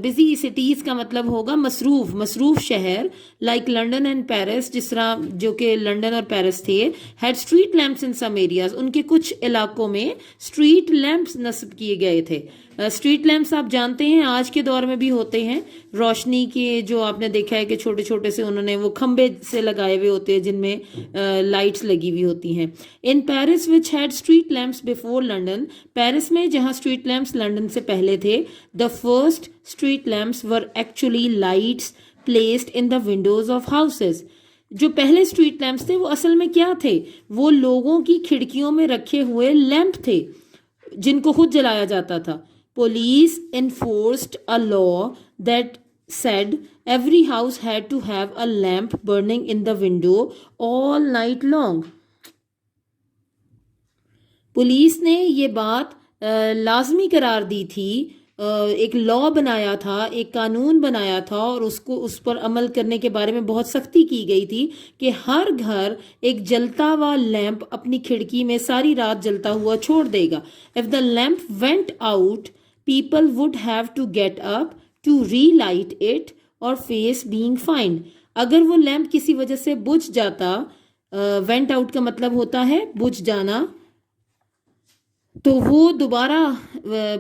Speaker 2: بزی سٹیز کا مطلب ہوگا مصروف شہر، لائک لنڈن اینڈ پیرس، جس طرح جو کہ لنڈن اور پیرس تھے، ہیڈ اسٹریٹ لیمپس ان سم ایریاز، ان کے کچھ علاقوں میں اسٹریٹ لیمپس نصب کیے گئے تھے. اسٹریٹ لیمپس آپ جانتے ہیں آج کے دور میں بھی ہوتے ہیں، روشنی کے جو آپ نے دیکھا ہے کہ چھوٹے چھوٹے سے انہوں نے وہ کھمبے سے لگائے ہوئے ہوتے ہیں جن میں لائٹس لگی ہوئی ہوتی ہیں. In Paris which had street lamps before London, Paris میں جہاں اسٹریٹ لیمپس لنڈن سے پہلے تھے، the first street lamps were actually lights placed in the windows of houses. جو پہلے اسٹریٹ لیمپس تھے وہ اصل میں کیا تھے؟ وہ لوگوں کی کھڑکیوں میں رکھے ہوئے لیمپ تھے جن کو خود جلایا جاتا تھا. Police enforced a law that said every house had to have a lamp burning in the window all night long. Police نے یہ بات لازمی قرار دی تھی، ایک لا بنایا تھا، ایک قانون بنایا تھا، اور اس پر عمل کرنے کے بارے میں بہت سختی کی گئی تھی کہ ہر گھر ایک جلتا ہوا لیمپ اپنی کھڑکی میں ساری رات جلتا ہوا چھوڑ دے گا. If the lamp went out, people would have to get up to relight it or face being fined. اگر وہ لیمپ کسی وجہ سے بجھ جاتا، went out کا مطلب ہوتا ہے بجھ جانا، تو وہ دوبارہ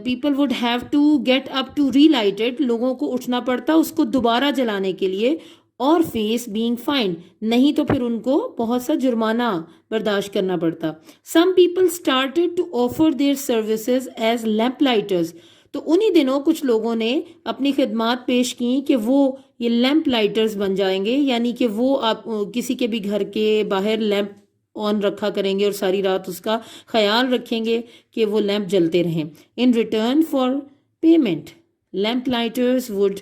Speaker 2: people would have to get up to relight it, لوگوں کو اٹھنا پڑتا اس کو دوبارہ جلانے کے لیے، اور فیس بینگ فائنڈ، نہیں تو پھر ان کو بہت سا جرمانہ برداشت کرنا پڑتا. Some people started to offer their services as lamp lighters, تو انہی دنوں کچھ لوگوں نے اپنی خدمات پیش کی کہ وہ یہ لیمپ لائٹرز بن جائیں گے، یعنی کہ وہ آپ کسی کے بھی گھر کے باہر لیمپ آن رکھا کریں گے اور ساری رات اس کا خیال رکھیں گے کہ وہ لیمپ جلتے رہیں. In return for payment lamplighters would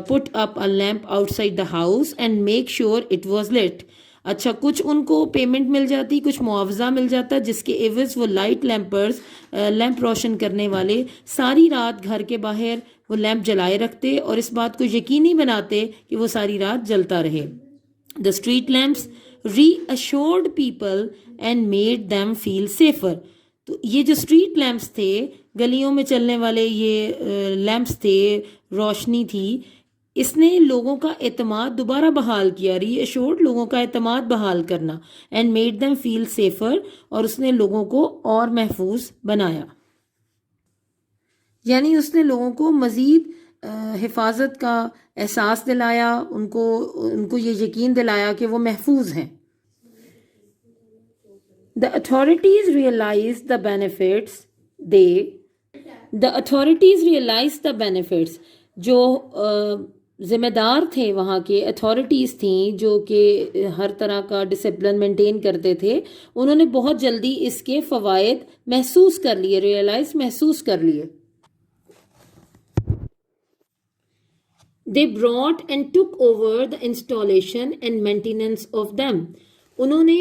Speaker 2: put up a lamp outside the house and make sure it was lit. اچھا، کچھ ان کو پیمنٹ مل جاتی، کچھ معاوضہ مل جاتا، جس کے عوض وہ لائٹ لیمپ روشن کرنے والے ساری رات گھر کے باہر وہ لیمپ جلائے رکھتے اور اس بات کو یقینی بناتے کہ وہ ساری رات جلتا رہے. The street lamps reassured people and made them feel safer. تو یہ جو اسٹریٹ لیمپس تھے، گلیوں میں چلنے والے یہ لیمپس تھے، روشنی تھی، اس نے لوگوں کا اعتماد دوبارہ بحال کیا. ری ایشورڈ، لوگوں کا اعتماد بحال کرنا، and made them feel safer, اور اس نے لوگوں کو اور محفوظ بنایا، یعنی اس نے لوگوں کو مزید حفاظت کا احساس دلایا، ان کو یہ یقین دلایا کہ وہ محفوظ ہیں. The authorities realized the benefits. They The authorities realized the benefits. جو ذمہ دار تھے وہاں کے اتھارٹیز تھیں جو کہ ہر طرح کا ڈسپلن مینٹین کرتے تھے، انہوں نے بہت جلدی اس کے فوائد محسوس کر لیے، ریئلائز محسوس کر لیے. They brought and took over the installation and maintenance of them. انہوں نے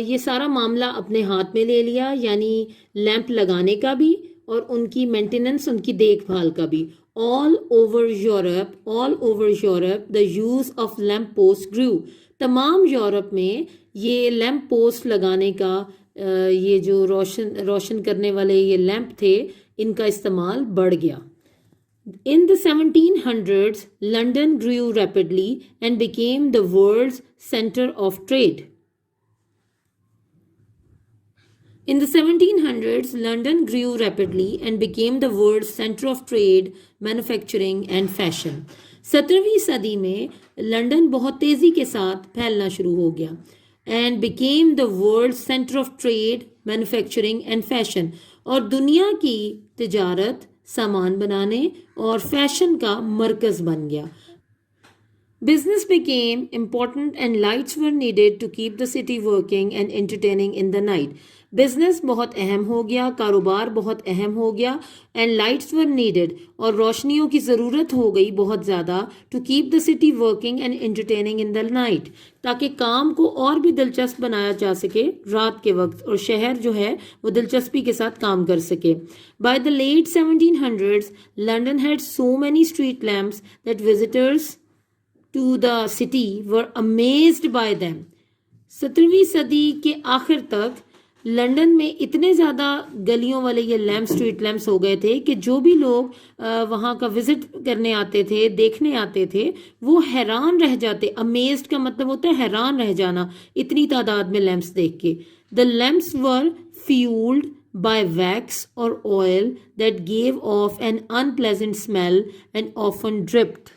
Speaker 2: یہ سارا معاملہ اپنے ہاتھ میں لے لیا، یعنی لیمپ لگانے کا بھی اور ان کی مینٹیننس، ان کی دیکھ بھال کا بھی. all over Europe the use of lamp posts grew. تمام یورپ میں یہ لیمپ پوسٹ لگانے کا، یہ جو روشن کرنے والے یہ لیمپ تھے، ان کا استعمال بڑھ گیا. In the 1700s, London grew rapidly and became the world's center of trade. In the 1700s, London grew rapidly and became the world's center of trade, manufacturing and fashion. 17ویں صدی میں لنڈن بہت تیزی کے ساتھ پھیلنا شروع ہو گیا. And became the world's center of trade, manufacturing and fashion. اور دنیا کی تجارت، سامان بنانے اور فیشن کا مرکز بن گیا. Business became important and lights were needed to keep the city working and entertaining in the night. Business بہت اہم ہو گیا، کاروبار بہت اہم ہو گیا. اینڈ لائٹس ور نیڈیڈ، اور روشنیوں کی ضرورت ہو گئی بہت زیادہ. To keep the city working and entertaining in the night, تاکہ کام کو اور بھی دلچسپ بنایا جا سکے رات کے وقت، اور شہر جو ہے وہ دلچسپی کے ساتھ کام کر سکے. By the late 1700s London had so many street lamps that visitors to the city were amazed by them. 17ویں صدی کے آخر تک لنڈن میں اتنے زیادہ گلیوں والے یہ لیمپ، اسٹریٹ لیمپس ہو گئے تھے کہ جو بھی لوگ وہاں کا وزٹ کرنے آتے تھے، دیکھنے آتے تھے، وہ حیران رہ جاتے. امیزڈ کا مطلب ہوتا ہے حیران رہ جانا اتنی تعداد میں لیمپس دیکھ کے. The lamps were fuelled by wax or oil that gave off an unpleasant smell and often dripped.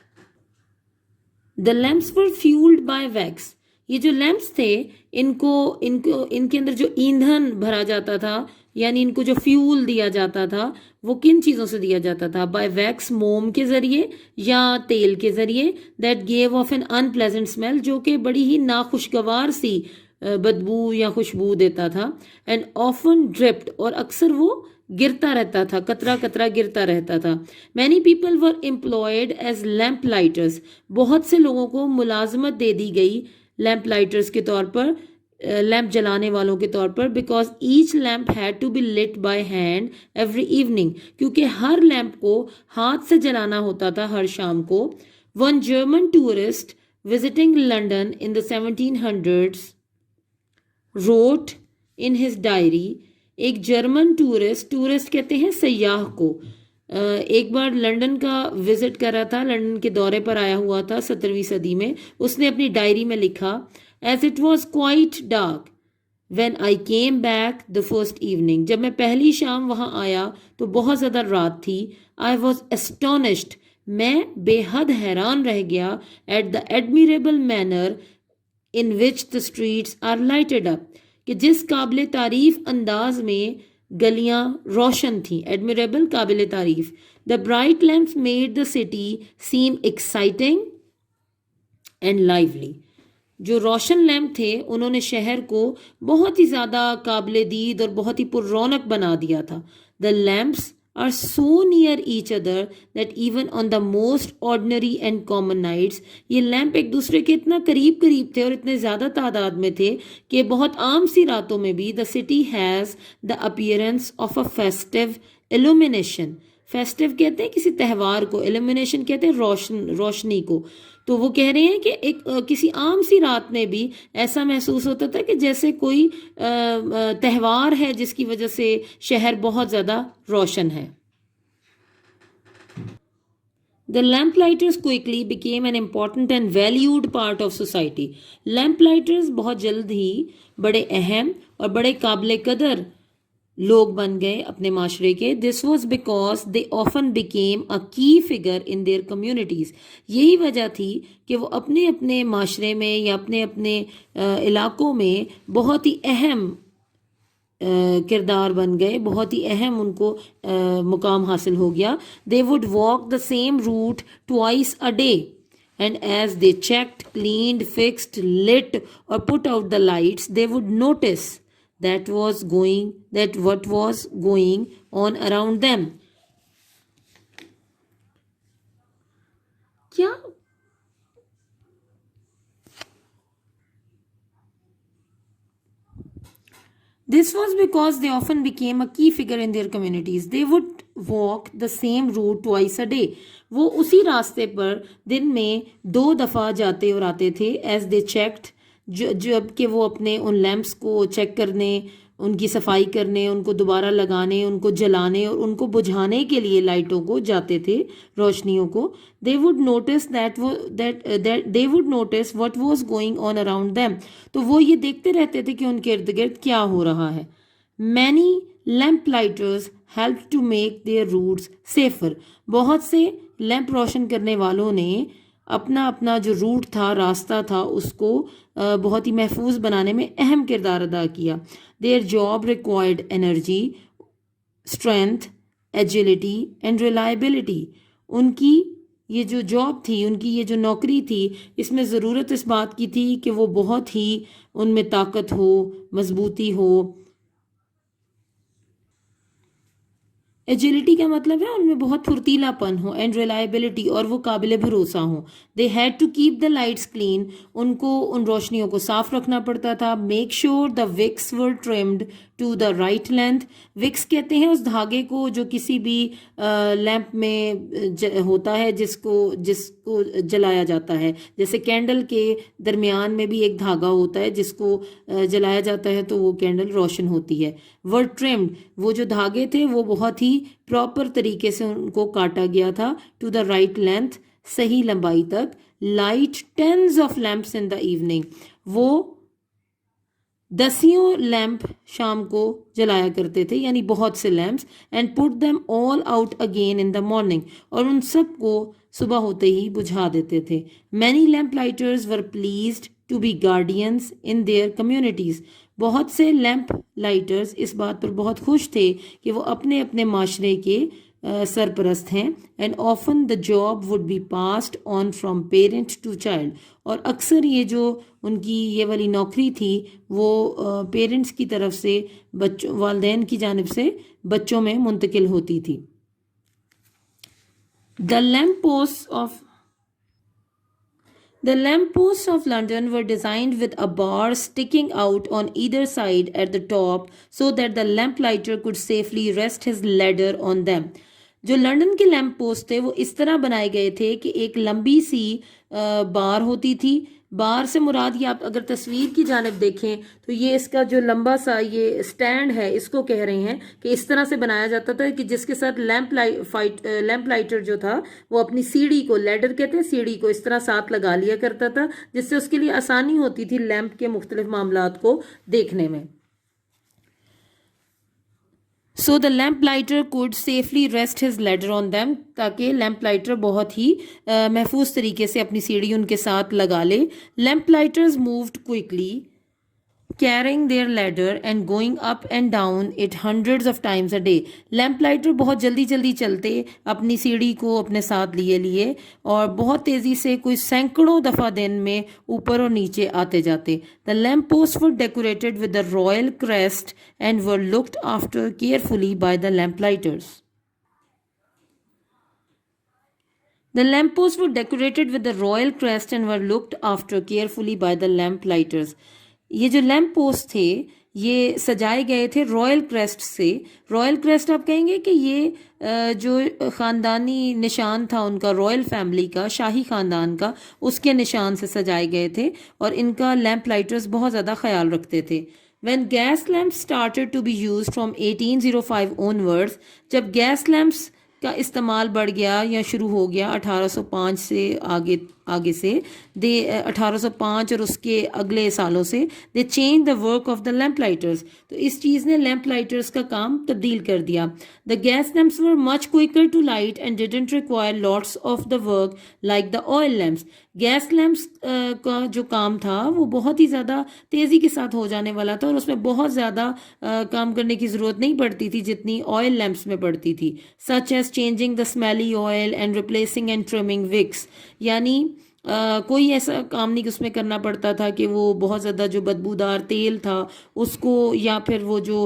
Speaker 2: The lamps were fuelled by wax. یہ جو لیمپس تھے ان کے اندر جو ایندھن بھرا جاتا تھا، یعنی ان کو جو فیول دیا جاتا تھا، وہ کن چیزوں سے دیا جاتا تھا؟ بائی ویکس، موم کے ذریعے یا تیل کے ذریعے. That gave off an unpleasant smell, جو کہ بڑی ہی ناخوشگوار سی بدبو یا خوشبو دیتا تھا. اینڈ آفن ڈرپڈ، اور اکثر وہ گرتا رہتا تھا، قطرہ قطرہ گرتا رہتا تھا. Many people were employed as lamplighters. بہت سے لوگوں کو ملازمت دے دی گئی لیمپ لائٹرز کے طور پر، لیمپ جلانے والوں کے طور پر. Because each lamp had to be lit by hand every evening, کیونکہ ہر لیمپ کو ہاتھ سے جلانا ہوتا تھا ہر شام کو. One German tourist visiting London in the 1700s wrote in his diary. ایک جرمن ٹورسٹ کہتے ہیں سیاح کو، ایک بار لنڈن کا وزٹ کر رہا تھا، لنڈن کے دورے پر آیا ہوا تھا 17ویں صدی میں. اس نے اپنی ڈائری میں لکھا، as it was quite dark when I came back the first evening. جب میں پہلی شام وہاں آیا تو بہت زیادہ رات تھی. آئی واز اسٹونشڈ، میں بے حد حیران رہ گیا. At the admirable manner in which the streets are lighted up, کہ جس قابل تعریف انداز میں گلیاں روشن تھیں. ایڈمیریبل، قابل تعریف. The bright lamps made the city seem exciting and lively. جو روشن لیمپ تھے انہوں نے شہر کو بہت ہی زیادہ قابل دید اور بہت ہی پر رونق بنا دیا تھا. دا lamps are so near each other that even on the most ordinary and common nights، یہ لیمپ ایک دوسرے کے اتنا قریب تھے اور اتنے زیادہ تعداد میں تھے کہ بہت عام سی راتوں میں بھی the city has the appearance of a festive illumination. Festive کہتے ہیں کسی تہوار کو، illumination کہتے ہیں روشنی کو. تو وہ کہہ رہے ہیں کہ ایک کسی عام سی رات میں بھی ایسا محسوس ہوتا تھا کہ جیسے کوئی تہوار ہے جس کی وجہ سے شہر بہت زیادہ روشن ہے. The lamp lighters quickly became an important and valued part of society. Lamplighters بہت جلد ہی بڑے اہم اور بڑے قابل قدر لوگ بن گئے اپنے معاشرے کے. This was because they often became a کی فگر ان دیئر کمیونٹیز. یہی وجہ تھی کہ وہ اپنے اپنے معاشرے میں یا اپنے اپنے علاقوں میں بہت ہی اہم کردار بن گئے, بہت ہی اہم ان کو مقام حاصل ہو گیا. they would walk the same route twice a day, and as they checked, cleaned, fixed, lit or put out the lights, they would notice that what was going on around them. کیا This was because they often became a key figure in their communities. They would walk the same route twice a day. وہ اسی راستے پر دن میں 2 دفعہ جاتے اور آتے تھے. As they checked, جب کہ وہ اپنے ان لیمپس کو چیک کرنے, ان کی صفائی کرنے, ان کو دوبارہ لگانے, ان کو جلانے اور ان کو بجھانے کے لیے لائٹوں کو جاتے تھے, روشنیوں کو. they would notice they would notice what was going on around them. تو وہ یہ دیکھتے رہتے تھے کہ ان کے ارد گرد کیا ہو رہا ہے. many lamp lighters helped to make their routes safer. بہت سے لیمپ روشن کرنے والوں نے اپنا جو روٹ تھا, راستہ تھا, اس کو بہت ہی محفوظ بنانے میں اہم کردار ادا کیا. their job required energy, strength, agility and reliability. ان کی یہ جو جاب تھی, ان کی یہ جو نوکری تھی, اس میں ضرورت اس بات کی تھی کہ وہ بہت ہی ان میں طاقت ہو, مضبوطی ہو. ایجلٹی کا مطلب ہے ان میں بہت پھرتیلا پن ہو, اینڈ ریلائبلٹی, اور وہ قابل بھروسہ ہوں. They had to keep the lights clean. ان کو ان روشنیوں کو صاف رکھنا پڑتا تھا. Make sure the wicks were trimmed to the right length. Wicks کہتے ہیں اس دھاگے کو جو کسی بھی لیمپ میں ہوتا ہے جس کو جلایا جاتا ہے. جیسے کینڈل کے درمیان میں بھی ایک دھاگا ہوتا ہے جس کو جلایا جاتا ہے تو وہ کینڈل روشن ہوتی ہے. ور ٹریمڈ, وہ جو دھاگے تھے وہ بہت ہی پراپر طریقے سے ان کو کاٹا گیا تھا. ٹو دا رائٹ لینتھ, صحیح لمبائی تک. Light tens of lamps in the evening. وہ 10 لیمپ شام کو جلایا کرتے تھے, یعنی بہت سے lamps. And put them all out again in the morning, اور ان سب کو صبح ہوتے ہی بجھا دیتے تھے. Many lamp lighters were pleased to be guardians in their communities. بہت سے لیمپ لائٹرز اس بات پر بہت خوش تھے کہ وہ اپنے اپنے معاشرے کے سرپرست ہیں. And often the job would be passed on from parent to child. اور اکثر یہ جو ان کی یہ والی نوکری تھی وہ پیرنٹس کی طرف سے, والدین کی جانب سے بچوں میں منتقل ہوتی تھی. The lamp posts of London were designed with a bar sticking out on either side at the top so that the lamplighter could safely rest his ladder on them. جو لنڈن کے لیمپ پوسٹ تھے وہ اس طرح بنائے گئے تھے کہ ایک لمبی سی بار ہوتی تھی. بار سے مراد یہ آپ اگر تصویر کی جانب دیکھیں تو یہ اس کا جو لمبا سا یہ سٹینڈ ہے اس کو کہہ رہے ہیں کہ اس طرح سے بنایا جاتا تھا کہ جس کے ساتھ لیمپ لائٹر جو تھا وہ اپنی سیڑھی کو, لیڈر کہتے ہیں سیڑھی کو, اس طرح ساتھ لگا لیا کرتا تھا جس سے اس کے لیے آسانی ہوتی تھی لیمپ کے مختلف معاملات کو دیکھنے میں. So the lamp lighter could safely rest his ladder on them, تاکہ لیمپ لائٹر بہت ہی محفوظ طریقے سے اپنی سیڑھی ان کے ساتھ لگا لے. Lamp lighters moved quickly, carrying their ladder and going up and down it hundreds of times a day. Lamp lighter بہت جلدی جلدی چلتے, اپنی سیڑھی کو اپنے ساتھ لیے اور بہت تیزی سے کوئی سینکڑوں دفعہ دن میں اوپر اور نیچے آتے جاتے. The lamp posts were decorated with the royal crest and were looked after carefully by the lamplighters. The lamp posts were decorated with the royal crest and were looked after carefully by the lamplighters. یہ جو lamp post تھے یہ سجائے گئے تھے Royal Crest سے. Royal Crest آپ کہیں گے کہ یہ جو خاندانی نشان تھا ان کا, رائل فیملی کا, شاہی خاندان کا, اس کے نشان سے سجائے گئے تھے اور ان کا لیمپ لائٹرز بہت زیادہ خیال رکھتے تھے. When gas lamps started to be used from 1805 onwards, جب گیس لیمپس کا استعمال بڑھ گیا یا شروع ہو گیا 1805 سے آگے آگے سے دے 1805 اور اس کے اگلے سالوں سے they change the work of the lamp lighters. تو اس چیز نے لیمپ لائٹرز کا کام تبدیل کر دیا. The gas lamps were much quicker to light and didn't require lots of the work like the oil lamps. Gas lamps کا جو کام تھا وہ بہت ہی زیادہ تیزی کے ساتھ ہو جانے والا تھا اور اس میں بہت زیادہ کام کرنے کی ضرورت نہیں پڑتی تھی جتنی آئل لیمپس میں پڑتی تھی. Such as changing the smelly oil and replacing and trimming wicks. یعنی کوئی ایسا کام نہیں کہ اس میں کرنا پڑتا تھا کہ وہ بہت زیادہ جو بدبودار تیل تھا اس کو یا پھر وہ جو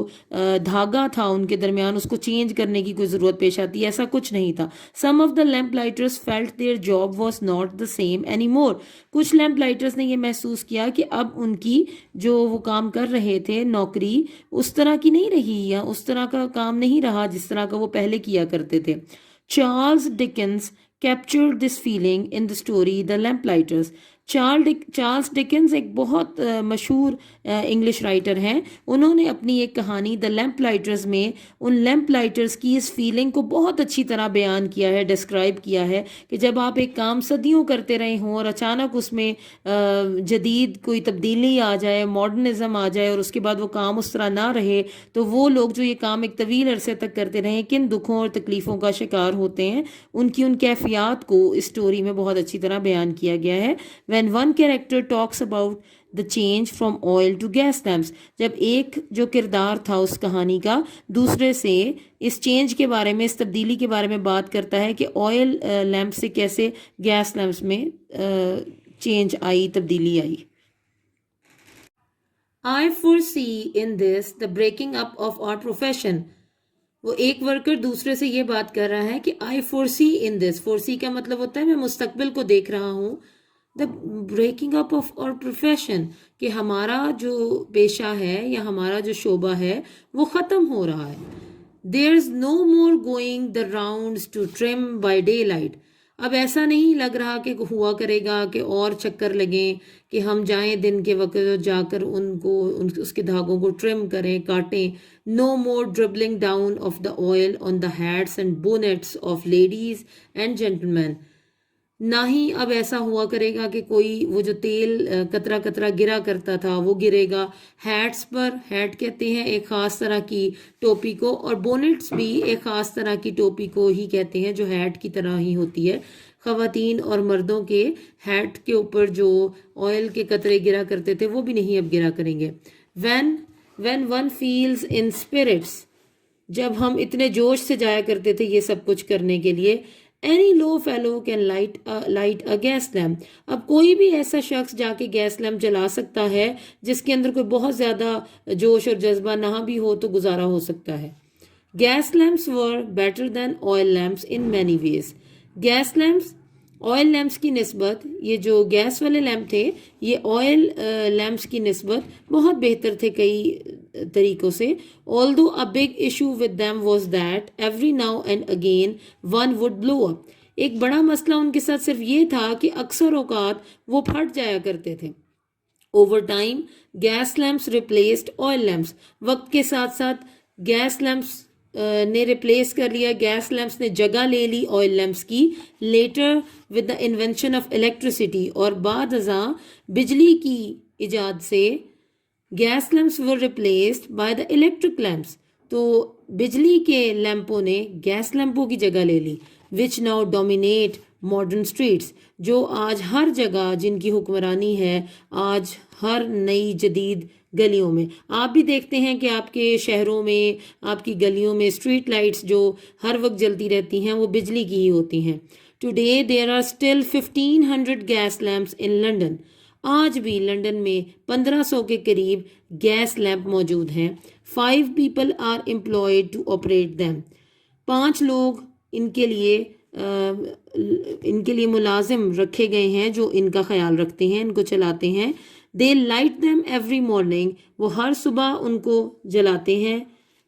Speaker 2: دھاگا تھا ان کے درمیان اس کو چینج کرنے کی کوئی ضرورت پیش آتی. ایسا کچھ نہیں تھا. Some of the lamp lighters felt their job was not the same any more. کچھ لیمپ لائٹرز نے یہ محسوس کیا کہ اب ان کی جو وہ کام کر رہے تھے نوکری اس طرح کی نہیں رہی یا اس طرح کا کام نہیں رہا جس طرح کا وہ پہلے کیا کرتے تھے. Charles Dickens captured this feeling in the story The Lamplighters. Charles Dickens ایک بہت مشہور انگلش رائٹر ہیں. انہوں نے اپنی ایک کہانی دا لیمپ لائٹرز میں ان لیمپ لائٹرز کی اس فیلنگ کو بہت اچھی طرح بیان کیا ہے, ڈسکرائب کیا ہے کہ جب آپ ایک کام صدیوں کرتے رہے ہوں اور اچانک اس میں جدید کوئی تبدیلی آ جائے, ماڈرنزم آ جائے اور اس کے بعد وہ کام اس طرح نہ رہے تو وہ لوگ جو یہ کام ایک طویل عرصے تک کرتے رہے کن دکھوں اور تکلیفوں کا شکار ہوتے ہیں. ان کیفیات کو اس سٹوری میں بہت اچھی طرح بیان کیا گیا ہے. When one character talks about the change from oil to gas lamps, جب ایک جو کردار تھا اس کہانی کا دوسرے سے اس چینج کے بارے میں, اس تبدیلی کے بارے میں بات کرتا ہے کہ آئل لیمپ سے کیسے گیس لیمپس میں چینج آئی, تبدیلی آئی. I foresee in this the breaking up of our profession. وہ ایک ورکر دوسرے سے یہ بات کر رہا ہے کہ I foresee in this. foresee کا مطلب ہوتا ہے میں مستقبل کو دیکھ رہا ہوں. The breaking up of our profession, کہ ہمارا جو پیشہ ہے یا ہمارا جو شعبہ ہے وہ ختم ہو رہا ہے. There's no more going the rounds to trim by daylight. اب ایسا نہیں لگ رہا کہ ہوا کرے گا کہ اور چکر لگیں کہ ہم جائیں دن کے وقت جا کر اس کے دھاگوں کو ٹرم کریں, کاٹیں. No more dribbling down of the oil on the hats and bonnets of ladies and gentlemen. نہ ہی اب ایسا ہوا کرے گا کہ کوئی وہ جو تیل قطرہ قطرہ گرا کرتا تھا وہ گرے گا ہیٹس پر. ہیٹ کہتے ہیں ایک خاص طرح کی ٹوپی کو, اور بونٹس بھی ایک خاص طرح کی ٹوپی کو ہی کہتے ہیں جو ہیٹ کی طرح ہی ہوتی ہے. خواتین اور مردوں کے ہیٹ کے اوپر جو آئل کے قطرے گرا کرتے تھے وہ بھی نہیں اب گرا کریں گے. when one feels in spirits, جب ہم اتنے جوش سے جایا کرتے تھے یہ سب کچھ کرنے کے لیے. Any low fellow can light a gas lamp. اب کوئی بھی ایسا شخص جا کے گیس لیمپ جلا سکتا ہے جس کے اندر کوئی بہت زیادہ جوش اور جذبہ نہ بھی ہو تو گزارا ہو سکتا ہے. Gas lamps were better than oil lamps in many ways. Gas lamps oil lamps کی نسبت, یہ جو گیس والے لیمپ تھے یہ آئل لیمپس کی نسبت بہت بہتر تھے کئی طریقوں سے. although a big issue with them was that every now and again one would blow up. ایک بڑا مسئلہ ان کے ساتھ صرف یہ تھا کہ اکثر اوقات وہ پھٹ جایا کرتے تھے. over time gas lamps replaced oil lamps. وقت کے ساتھ ساتھ گیس لیمپس نے ریپلیس کر لیا, گیس لیمپس نے جگہ لے لی آئل لیمپس کی. Later with the invention of electricity, اور بعد ازاں بجلی کی ایجاد سے gas lamps were replaced by the electric lamps. تو بجلی کے لیمپوں نے گیس لیمپوں کی جگہ لے لی. Which now dominate modern streets, جو آج ہر جگہ جن کی حکمرانی ہے آج ہر نئی جدید گلیوں میں. آپ بھی دیکھتے ہیں کہ آپ کے شہروں میں, آپ کی گلیوں میں اسٹریٹ لائٹس جو ہر وقت جلتی رہتی ہیں وہ بجلی کی ہی ہوتی ہیں. Today there are still 1500 gas lamps in London. آج بھی لنڈن میں 1500 کے قریب گیس لیمپ موجود ہیں. 5 people are employed to operate them. 5 لوگ ان کے لیے ملازم رکھے گئے ہیں جو ان کا خیال رکھتے ہیں, ان کو چلاتے ہیں. They light them every morning. وہ ہر صبح ان کو جلاتے ہیں.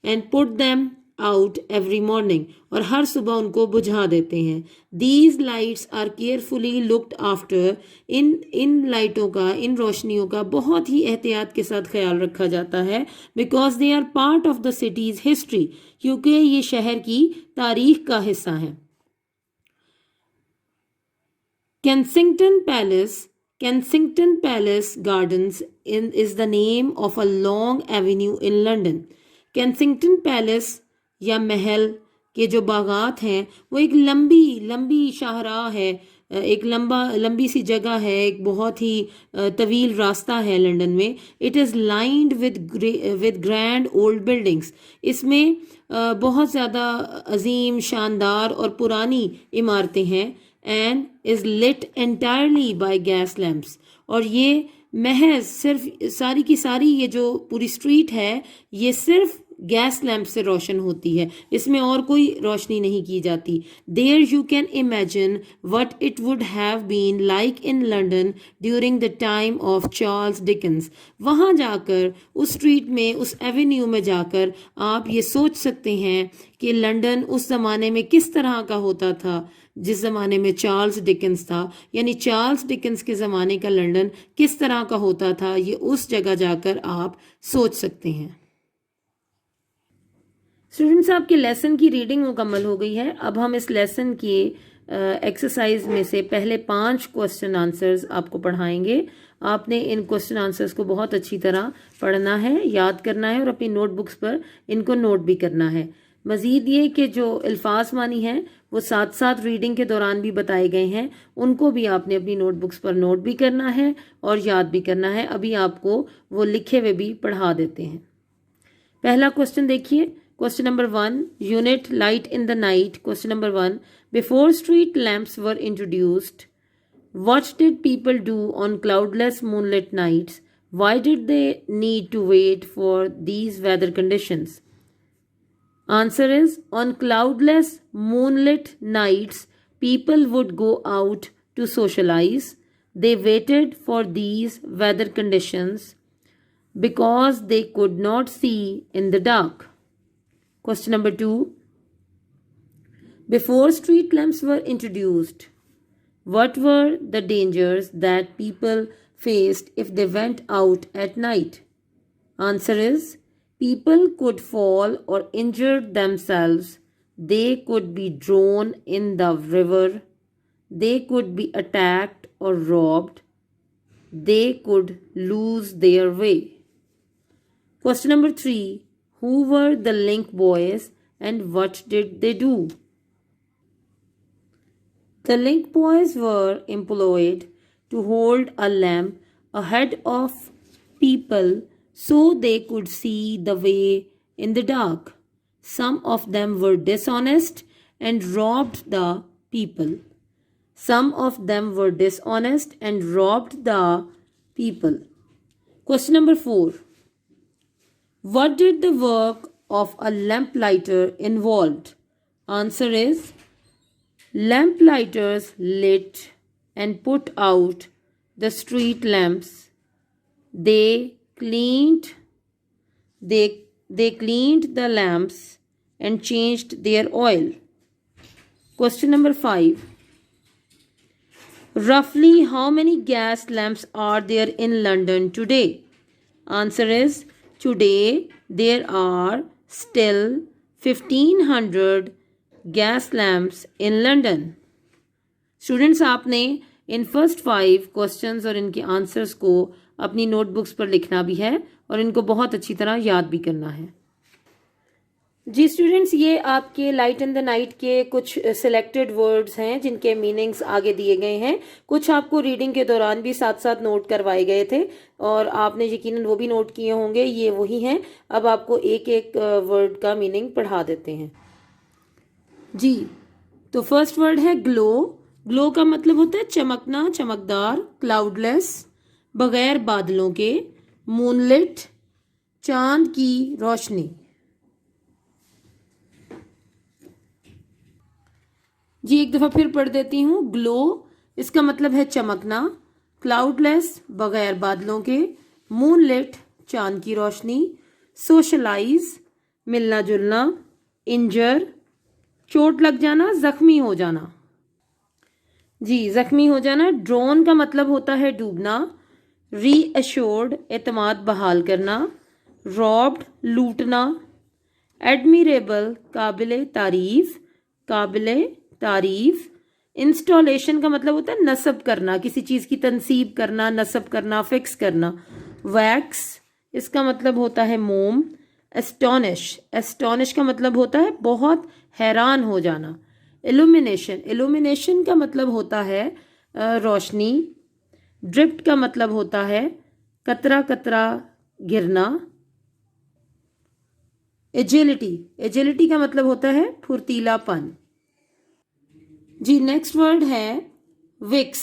Speaker 2: And put them out every morning. اور ہر صبح ان کو بجھا دیتے ہیں. These lights are carefully looked after. ان لائٹوں کا, ان روشنیوں کا بہت ہی احتیاط کے ساتھ خیال رکھا جاتا ہے. Because they are part of the city's history. کیونکہ یہ شہر کی تاریخ کا حصہ ہیں. Kensington Palace Gardens is the name of a long avenue in London. Kensington Palace یا محل کے جو باغات ہیں وہ ایک لمبی شاہراہ ہے، ایک لمبی سی جگہ ہے، ایک بہت ہی طویل راستہ ہے لنڈن میں. It is lined with grand old buildings. اس میں بہت زیادہ عظیم، شاندار اور پرانی عمارتیں ہیں. And is lit entirely by gas lamps. اور یہ محض صرف ساری کی ساری یہ جو پوری اسٹریٹ ہے یہ صرف گیس لیمپ سے روشن ہوتی ہے، اس میں اور کوئی روشنی نہیں کی جاتی. There you can imagine what it would have been like in London during the time of Charles Dickens. وہاں جا کر اس اسٹریٹ میں، اس ایونیو میں جا کر آپ یہ سوچ سکتے ہیں کہ لنڈن اس زمانے میں کس طرح کا ہوتا تھا جس زمانے میں چارلز ڈکنس تھا. یعنی چارلز ڈکنس کے زمانے کا لنڈن کس طرح کا ہوتا تھا، یہ اس جگہ جا کر آپ سوچ سکتے ہیں. اسٹوڈنٹس آپ کے لیسن کی ریڈنگ مکمل ہو گئی ہے. اب ہم اس لیسن کی ایکسرسائز میں سے پہلے 5 کوسچن آنسرز آپ کو پڑھائیں گے. آپ نے ان کوسچن آنسرز کو بہت اچھی طرح پڑھنا ہے، یاد کرنا ہے اور اپنی نوٹ بکس پر ان کو نوٹ بھی کرنا ہے. مزید یہ کہ جو الفاظ مانی ہیں وہ ساتھ ساتھ ریڈنگ کے دوران بھی بتائے گئے ہیں، ان کو بھی آپ نے اپنی نوٹ بکس پر نوٹ بھی کرنا ہے اور یاد بھی کرنا ہے. ابھی آپ کو وہ لکھے ہوئے بھی پڑھا دیتے ہیں. پہلا کوسچن دیکھیے. Question number 1, unit light in the night. Question number 1, before street lamps were introduced, what did people do on cloudless moonlit nights? Why did they need to wait for these weather conditions? Answer is, on cloudless moonlit nights, people would go out to socialize. They waited for these weather conditions because they could not see in the dark. Question number 2. Before street lamps were introduced, what were the dangers that people faced if they went out at night? Answer is, people could fall or injure themselves. They could be drawn in the river. They could be attacked or robbed. They could lose their way. Question number 3. Who were the link boys and what did they do? The link boys were employed to hold a lamp ahead of people so they could see the way in the dark. Some of them were dishonest and robbed the people. Some of them were dishonest and robbed the people. Question number 4. What did the work of a lamplighter involved? Answer is, lamplighters lit and put out the street lamps. They cleaned the lamps and changed their oil. Question number 5. Roughly how many gas lamps are there in London today? Answer is, today there are still 1500 gas lamps in London. Students, آپ نے in first 5 questions اور ان کے answers کو اپنی note books پر لکھنا بھی ہے اور ان کو بہت اچھی طرح یاد بھی کرنا ہے. جی اسٹوڈینٹس، یہ آپ کے لائٹ ان دا نائٹ کے کچھ سلیکٹڈ ورڈز ہیں جن کے میننگز آگے دیے گئے ہیں. کچھ آپ کو ریڈنگ کے دوران بھی ساتھ ساتھ نوٹ کروائے گئے تھے اور آپ نے یقیناً وہ بھی نوٹ کیے ہوں گے. یہ وہی ہیں. اب آپ کو ایک ایک ورڈ کا میننگ پڑھا دیتے ہیں. جی تو فرسٹ ورڈ ہے گلو. گلو کا مطلب ہوتا ہے چمکنا، چمکدار. کلاؤڈ لیس، بغیر بادلوں کے. مون لٹ، چاند کی روشنی. جی ایک دفعہ پھر پڑھ دیتی ہوں. گلو اس کا مطلب ہے چمکنا. کلاؤڈ لیس، بغیر بادلوں کے. مون لٹ، چاند کی روشنی. سوشلائز، ملنا جلنا. انجر، چوٹ لگ جانا، زخمی ہو جانا. جی زخمی ہو جانا. ڈرون کا مطلب ہوتا ہے ڈوبنا. ری ایشورڈ، اعتماد بحال کرنا. رابڈ، لوٹنا. ایڈمیریبل، قابل تعریف. قابل تعریف. انسٹالیشن کا مطلب ہوتا ہے نصب کرنا، کسی چیز کی تنصیب کرنا، نصب کرنا، فکس کرنا. ویکس اس کا مطلب ہوتا ہے موم. اسٹونش کا مطلب ہوتا ہے بہت حیران ہو جانا. ایلومینیشن کا مطلب ہوتا ہے روشنی. ڈرپٹ کا مطلب ہوتا ہے قطرہ قطرہ گرنا. ایجیلٹی کا مطلب ہوتا ہے پھرتیلا پن. جی نیکسٹ ورڈ ہے وکس.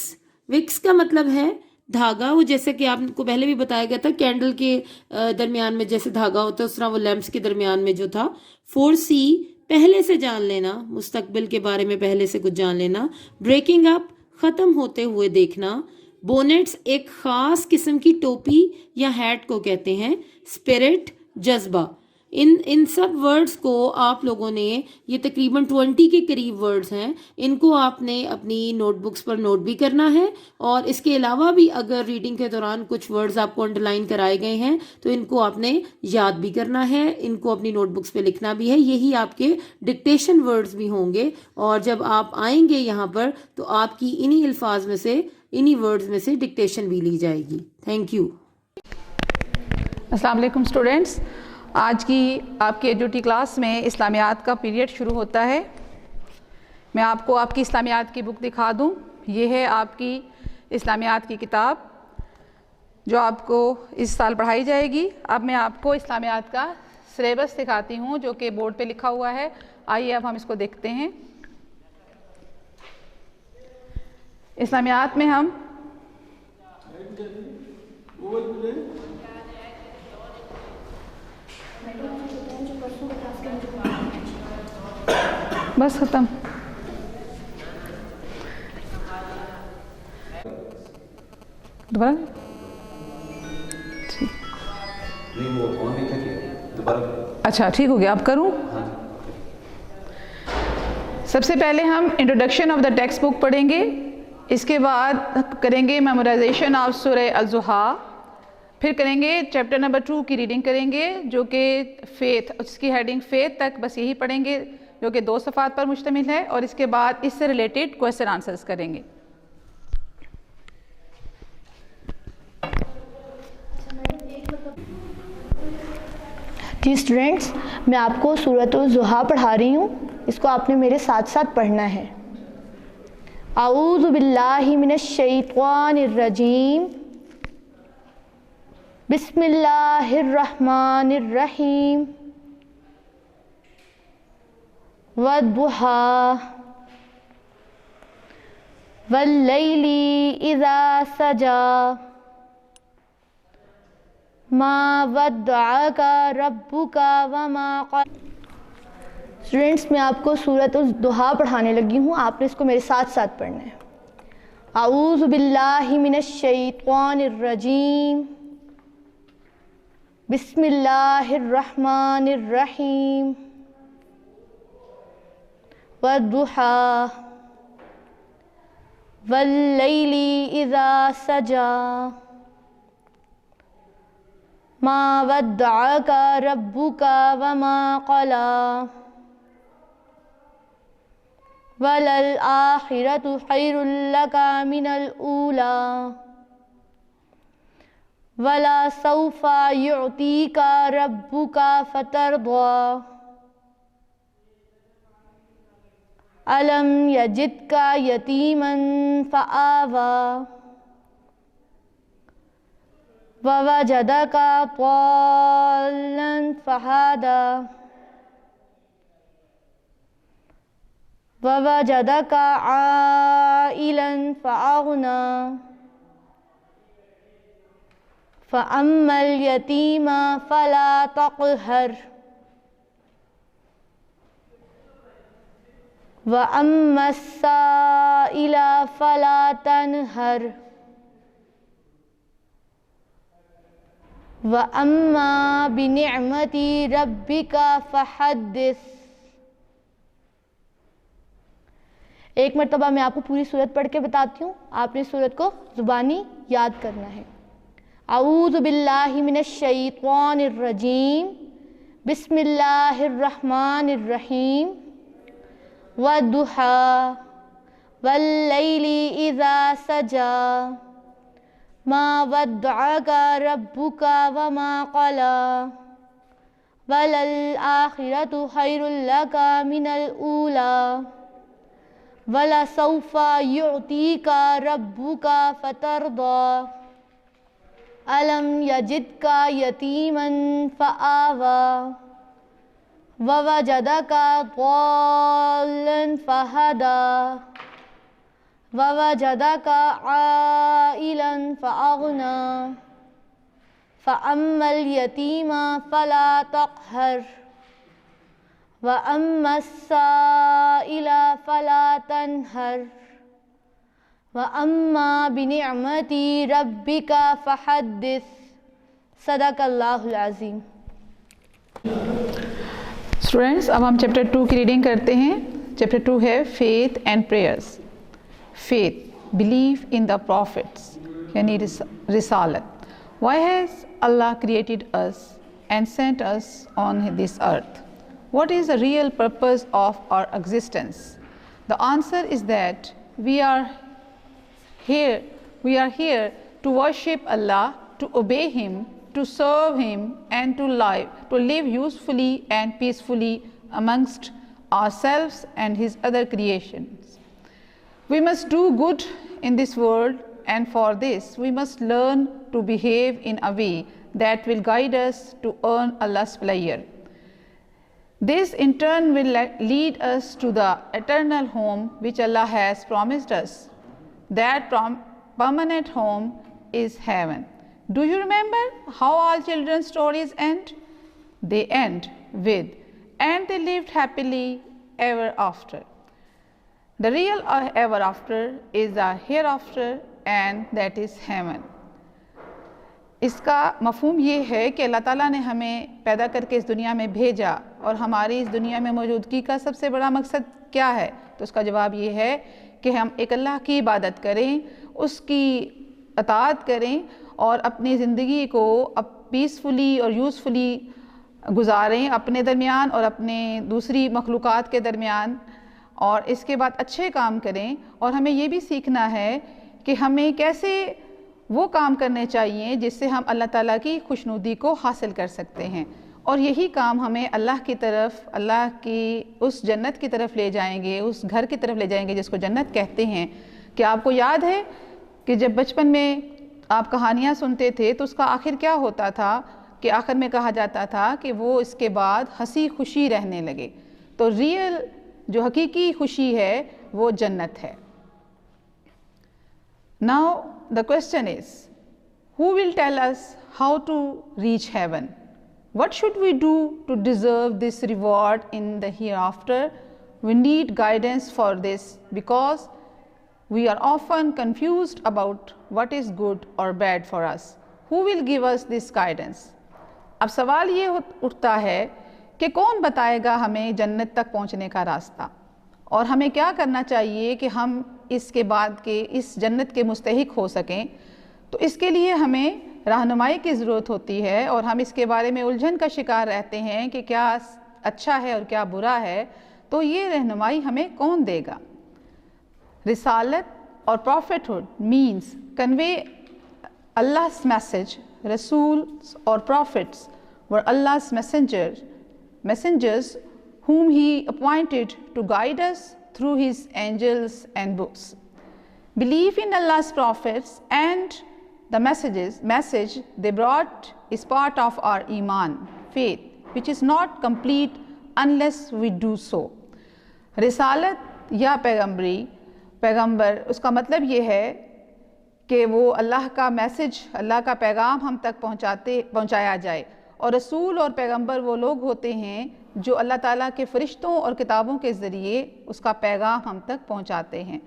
Speaker 2: وکس کا مطلب ہے دھاگا. وہ جیسے کہ آپ کو پہلے بھی بتایا گیا تھا کینڈل کے درمیان میں جیسے دھاگا ہوتا ہے اس طرح وہ لیمپس کے درمیان میں جو تھا. فورسی پہلے سے جان لینا، مستقبل کے بارے میں پہلے سے کچھ جان لینا. بریکنگ اپ ختم ہوتے ہوئے دیکھنا. بونٹس ایک خاص قسم کی ٹوپی یا ہیٹ کو کہتے ہیں. اسپرٹ جذبہ. ان سب ورڈز کو آپ لوگوں نے، یہ تقریباً 20 کے قریب ورڈز ہیں، ان کو آپ نے اپنی نوٹ بکس پر نوٹ بھی کرنا ہے. اور اس کے علاوہ بھی اگر ریڈنگ کے دوران کچھ ورڈز آپ کو انڈرلائن کرائے گئے ہیں تو ان کو آپ نے یاد بھی کرنا ہے، ان کو اپنی نوٹ بکس پہ لکھنا بھی ہے. یہی آپ کے ڈکٹیشن ورڈز بھی ہوں گے، اور جب آپ آئیں گے یہاں پر تو آپ کی انہی الفاظ میں سے، انہی ورڈز میں سے ڈکٹیشن بھی لی جائے گی. Thank you.
Speaker 3: السلام علیکم اسٹوڈینٹس. آج کی آپ کی ایڈیوٹی کلاس میں اسلامیات کا پیریڈ شروع ہوتا ہے. میں آپ کو آپ کی اسلامیات کی بک دکھا دوں. یہ ہے آپ کی اسلامیات کی کتاب جو آپ کو اس سال پڑھائی جائے گی. اب میں آپ کو اسلامیات کا سلیبس دکھاتی ہوں جو کہ بورڈ پہ لکھا ہوا ہے. آئیے اب ہم اس کو دیکھتے ہیں. اسلامیات میں ہم بس ختم. دوبارہ اچھا ٹھیک ہو گیا. اب کروں. سب سے پہلے ہم introduction of the text book پڑھیں گے. اس کے بعد کریں گے میمورائزیشن آف سورہ الضحیٰ. پھر کریں گے چیپٹر نمبر 2 کی ریڈنگ کریں گے جو کہ فیتھ، اس کی ہیڈنگ فیتھ تک بس یہی پڑھیں گے جو کہ 2 صفحات پر مشتمل ہے. اور اس کے بعد اس سے ریلیٹڈ کویسچن آنسرز کریں گے.
Speaker 4: جی اسٹوڈینٹس، میں آپ کو سورۃ الضحیٰ پڑھا رہی ہوں. اس کو آپ نے میرے ساتھ ساتھ پڑھنا ہے. اعوذ باللہ من الشیطان الرجیم. بسم اللہ الرحمن الرحیم. والضحیٰ واللیل اذا سجی ما ودعک ربک وما قلی. اسٹوڈینٹس میں آپ کو سورۃ الضحیٰ پڑھانے لگی ہوں. آپ نے اس کو میرے ساتھ ساتھ پڑھنا ہے. اعوذ باللہ من الشیطان الرجیم. بسم اللہ الرحمن الرحیم. والضحیٰ واللیل اذا سجی ما ودعک ربک وما قلی وللآخرۃ خیر لک من الأولی ولسوف یعطیک ربک فترضی الم یجدک یتیما فآوی ووجدک ضالا فہدی ووجدک عائلا فأغنی فأما الیتیم فلا تقہر وأما السائل فلا تنہر وأما بنعمت ربک فحدث. ایک مرتبہ میں آپ کو پوری سورت پڑھ کے بتاتی ہوں. آپ نے سورت کو زبانی یاد کرنا ہے. اعوذ باللہ من الشیطان الرجیم. بسم اللہ الرحمن الرحیم. والضحیٰ واللیل اذا سجا ما ودعک ربک وما قلی وللآخرۃ خیر لک من الأولی وَلَسَوْفَ يُعْطِيكَ رَبُّكَ فَتَرْضَى أَلَمْ يَجِدْكَ يَتِيمًا فَآوَى وَوَجَدَكَ ضَالًّا فَهَدَى وَوَجَدَكَ عَائِلًا فَأَغْنَى فَأَمَّا الْيَتِيمَ فَلَا تَقْهَرْ وَأَمَّا السَّائِلَ فَلَا تَنْهَرْ وَأَمَّا بِنِعْمَةِ رَبِّكَ فَحَدِّثْ صدق اللہ العظیم.
Speaker 3: اسٹوڈینٹس اب ہم چیپٹر 2 کی ریڈنگ کرتے ہیں. چیپٹر 2 ہے faith and prayers. Faith belief in the prophets یعنی رسالت. Why has Allah created us and sent us on this earth? What is the real purpose of our existence? The answer is that we are here to worship Allah, to obey Him, to serve Him, and to live usefully and peacefully amongst ourselves and His other creations. We must do good in this world, and for this we must learn to behave in a way that will guide us to earn Allah's pleasure. This in turn will lead us to the eternal home which Allah has promised us. That permanent home is heaven. Do you remember how all children's stories end? They end with, and they lived happily ever after. The real ever after is the hereafter, and that is heaven. اس کا مفہوم یہ ہے کہ اللہ تعالیٰ نے ہمیں پیدا کر کے اس دنیا میں بھیجا، اور ہماری اس دنیا میں موجودگی کا سب سے بڑا مقصد کیا ہے؟ تو اس کا جواب یہ ہے کہ ہم ایک اللہ کی عبادت کریں، اس کی اطاعت کریں، اور اپنی زندگی کو پیسفلی اور یوزفلی گزاریں اپنے درمیان اور اپنے دوسری مخلوقات کے درمیان، اور اس کے بعد اچھے کام کریں. اور ہمیں یہ بھی سیکھنا ہے کہ ہمیں کیسے وہ کام کرنے چاہیے جس سے ہم اللہ تعالیٰ کی خوشنودی کو حاصل کر سکتے ہیں، اور یہی کام ہمیں اللہ کی طرف، اللہ کی اس جنت کی طرف لے جائیں گے، اس گھر کی طرف لے جائیں گے جس کو جنت کہتے ہیں. کہ آپ کو یاد ہے کہ جب بچپن میں آپ کہانیاں سنتے تھے تو اس کا آخر کیا ہوتا تھا؟ کہ آخر میں کہا جاتا تھا کہ وہ اس کے بعد ہنسی خوشی رہنے لگے. تو ریئل جو حقیقی خوشی ہے وہ جنت ہے. Now the question is, who will tell us how to reach heaven? What should we do to deserve this reward in the hereafter? We need guidance for this because we are often confused about what is good or bad for us. Who will give us this guidance? اب سوال یہ اٹھتا ہے کہ کون بتائے گا ہمیں جنت تک پہنچنے کا راستہ، اور ہمیں کیا کرنا چاہیے کہ ہم اس کے بعد کے اس جنت کے مستحق ہو سکیں. تو اس کے لیے ہمیں رہنمائی کی ضرورت ہوتی ہے، اور ہم اس کے بارے میں الجھن کا شکار رہتے ہیں کہ کیا اچھا ہے اور کیا برا ہے. تو یہ رہنمائی ہمیں کون دے گا؟ رسالت اور prophethood means convey Allah's message. Rasuls or prophets were Allah's messengers whom He appointed to guide us through His angels and books. Belief in Allah's prophets and the message they brought is part of our iman, faith, which is not complete unless we do so. رسالت یا پیغمبر اس کا مطلب یہ ہے کہ وہ اللہ کا میسج، اللہ کا پیغام ہم تک پہنچایا جائے. اور رسول اور پیغمبر وہ لوگ ہوتے ہیں جو اللہ تعالیٰ کے فرشتوں اور کتابوں کے ذریعے اس کا پیغام ہم تک پہنچاتے ہیں.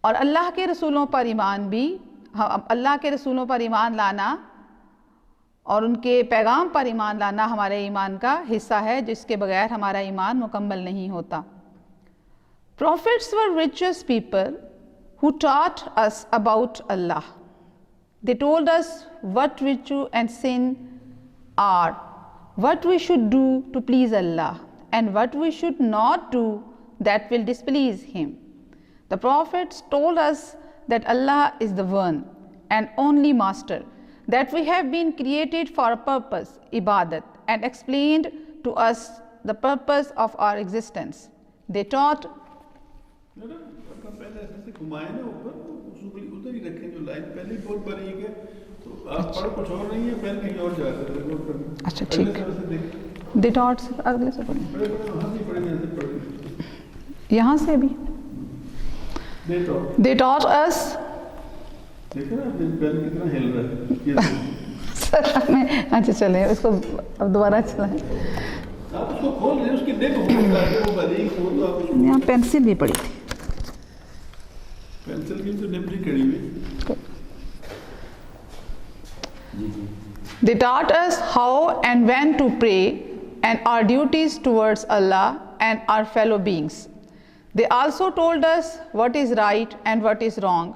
Speaker 3: اور اللہ کے رسولوں پر ایمان بھی، اللہ کے رسولوں پر ایمان لانا اور ان کے پیغام پر ایمان لانا ہمارے ایمان کا حصہ ہے، جس کے بغیر ہمارا ایمان مکمل نہیں ہوتا. Prophets were religious people who taught us about Allah. They told us what virtue and sin are, what we should do to please Allah, and what we should not do that will displease Him. The prophets told us that Allah is the one and only master, that we have been created for a purpose, ibadat, and explained to us the purpose of our existence. They taught
Speaker 1: پہلے ایسے گھمائے نا اوپر ادھر ہی رکھیں جو line پہلے ہی بہت باریک ہے تو آپ پڑھ کچھ اور نہیں ہے پہلے کہیں اور جا رہے ہیں.
Speaker 3: اچھا ٹھیک. They taught اگلے سے پڑھیں یہاں سے بھی. They taught us.
Speaker 1: دیکھیں نا پہلے کتنا ہل رہا ہے.
Speaker 3: اچھا چلیں اس کو اب دوبارہ چلائیں.
Speaker 1: آپ اس کو کھول دیں اس کی دیکھو وہ باریک ہو تو آپ اس کو.
Speaker 3: یہاں پینسل بھی پڑی تھی.
Speaker 1: پینسل کی تو نبری کڑی ہوئی.
Speaker 3: They taught us how and when to pray and our duties towards Allah and our fellow beings. They also told us what is right and what is wrong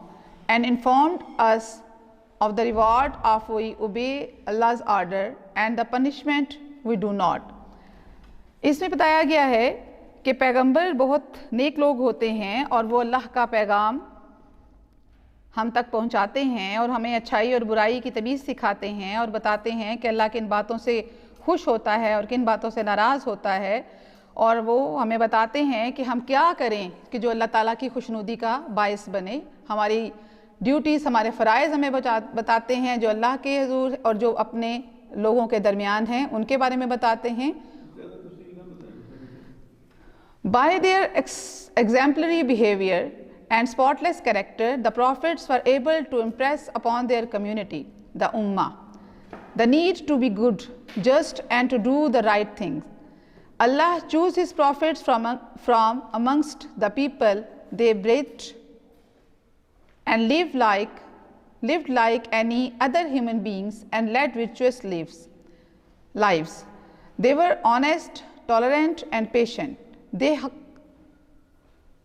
Speaker 3: and informed us of the reward of we obey Allah's order and the punishment we do not. اس میں بتایا گیا ہے کہ پیغمبر بہت نیک لوگ ہوتے ہیں اور وہ اللہ کا پیغام ہم تک پہنچاتے ہیں اور ہمیں اچھائی اور برائی کی تمیز سکھاتے ہیں اور بتاتے ہیں کہ اللہ کن باتوں سے خوش ہوتا ہے اور کن باتوں سے ناراض ہوتا ہے، اور وہ ہمیں بتاتے ہیں کہ ہم کیا کریں کہ جو اللہ تعالیٰ کی خوشنودی کا باعث بنے. ہماری ڈیوٹیز، ہمارے فرائض ہمیں بتاتے ہیں جو اللہ کے حضور اور جو اپنے لوگوں کے درمیان ہیں ان کے بارے میں بتاتے ہیں. By their exemplary behavior and spotless character, the prophets were able to impress upon their community, the Ummah, the need to be good, just, and to do the right things. Allah chose His prophets from amongst the people they breathed and lived like any other human beings and led virtuous lives. They were honest, tolerant, and patient.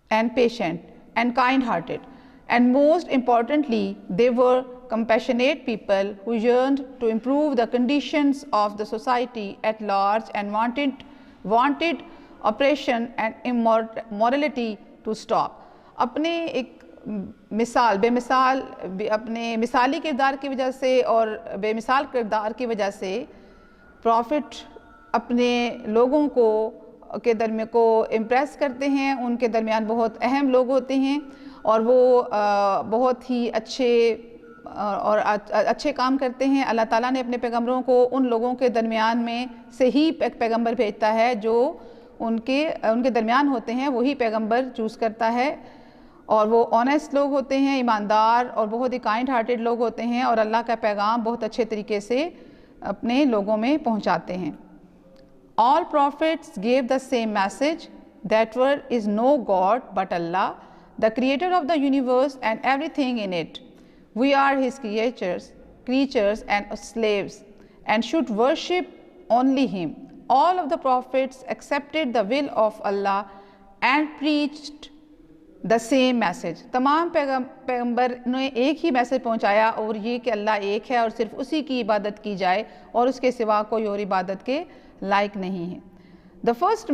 Speaker 3: And kind-hearted, and most importantly, they were compassionate people who yearned to improve the conditions of the society at large and wanted oppression and immorality to stop. اپنے ایک بے مثال اپنے مثالی کردار کی وجہ سے اور بے مثال کردار کی وجہ سے پروفٹ اپنے لوگوں کے درمیان کو امپریس کرتے ہیں. ان کے درمیان بہت اہم لوگ ہوتے ہیں اور وہ بہت ہی اچھے کام کرتے ہیں. اللہ تعالیٰ نے اپنے پیغمبروں کو ان لوگوں کے درمیان میں سے ہی پیغمبر بھیجتا ہے جو ان کے درمیان ہوتے ہیں, وہی پیغمبر چوز کرتا ہے, اور وہ آنیسٹ لوگ ہوتے ہیں, ایماندار اور بہت ہی کائنڈ ہارٹیڈ لوگ ہوتے ہیں, اور اللہ کا پیغام بہت اچھے طریقے سے اپنے لوگوں میں پہنچاتے ہیں. All prophets gave the same message, that there is no God but Allah, the creator of the universe and everything in it. We are His creatures and slaves, and should worship only Him. All of the prophets accepted the will of Allah and preached the same message. تمام پیغمبر نے ایک ہی message پہنچایا, اور یہ کہ اللہ ایک ہے اور صرف اسی کی عبادت کی جائے اور اس کے سوا کوئی اور عبادت کے لائق نہیں ہے. The first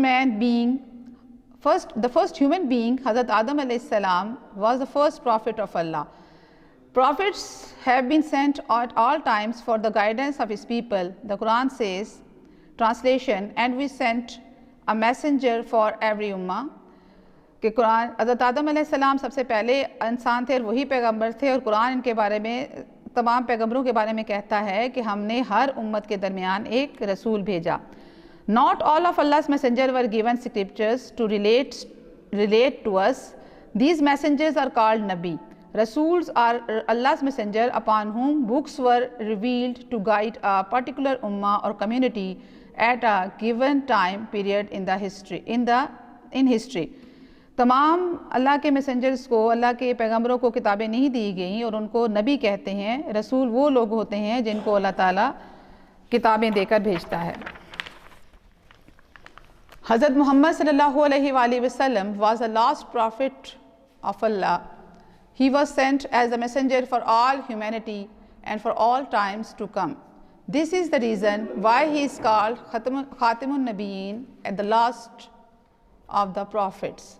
Speaker 3: human being, Hazrat Adam alayhi salam, was the first prophet of Allah. Prophets have been sent at all times for the guidance of his people. The Quran says, translation, and we sent a messenger for every ummah. کہ قرآن حضرت آدم علیہ السلام سب سے پہلے انسان تھے اور وہی پیغمبر تھے, اور قرآن ان کے بارے میں تمام پیغمبروں کے بارے میں کہتا ہے کہ ہم نے ہر امت کے درمیان ایک رسول بھیجا. Not all of Allah's messengers were given scriptures to relate to us. These messengers are called Nabi. Rasuls are Allah's messenger upon whom books were revealed to guide a particular ummah or community at a given time period in history. تمام اللہ کے messengers کو, اللہ کے پیغمبروں کو کتابیں نہیں دی گئیں, اور ان کو نبی کہتے ہیں. رسول وہ لوگ ہوتے ہیں جن کو اللہ تعالیٰ کتابیں دے کر بھیجتا ہے. حضرت محمد صلی اللہ علیہ وآلہ وسلم was the last prophet of Allah. He was sent as a messenger for all humanity and for all times to come. This is the reason why he is called Khatimun Nabiyyin and the last of the prophets.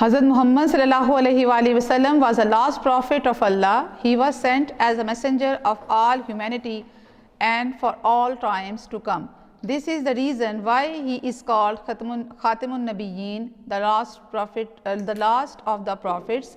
Speaker 3: Hazrat Muhammad sallallahu alaihi wasallam was the last prophet of Allah. He was sent as a messenger of all humanity and for all times to come. This is the reason why he is called Khatimun Nabiyyin, the last prophet, the last of the prophets.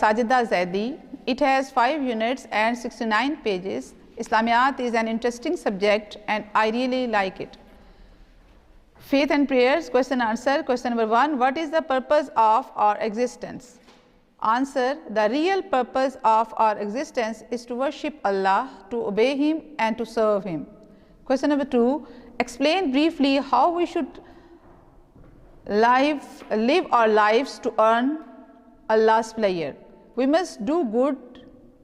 Speaker 3: Sajida Zaidi. It has 5 units and 69 pages. Islamiyat is an interesting subject and I really like it. Faith and prayers, question answer. Question number 1, what is the purpose of our existence? Answer, the real purpose of our existence is to worship Allah, to obey Him and to serve Him. Question number 2, explain briefly how we should live our lives to earn Allah's pleasure. We must do good.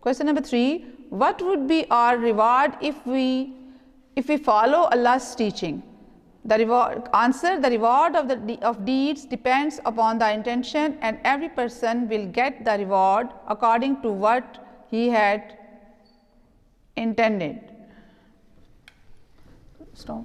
Speaker 3: Question number 3, what would be our reward if we follow Allah's teaching? The reward, answer, the reward of deeds depends upon the intention, and every person will get the reward according to what he had intended. Stop.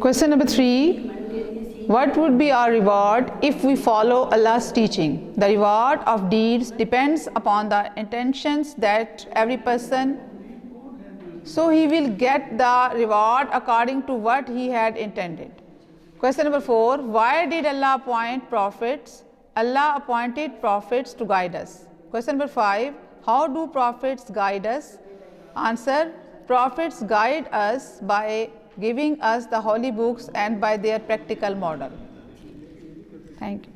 Speaker 3: Question number 3, what would be our reward if we follow Allah's teaching? The reward of deeds depends upon the intentions that every person, so he will get the reward according to what he had intended. Question number 4, why did Allah appoint prophets? Allah appointed prophets to guide us. Question number 5, how do prophets guide us? Answer, prophets guide us by giving us the holy books and by their practical model. Thank you.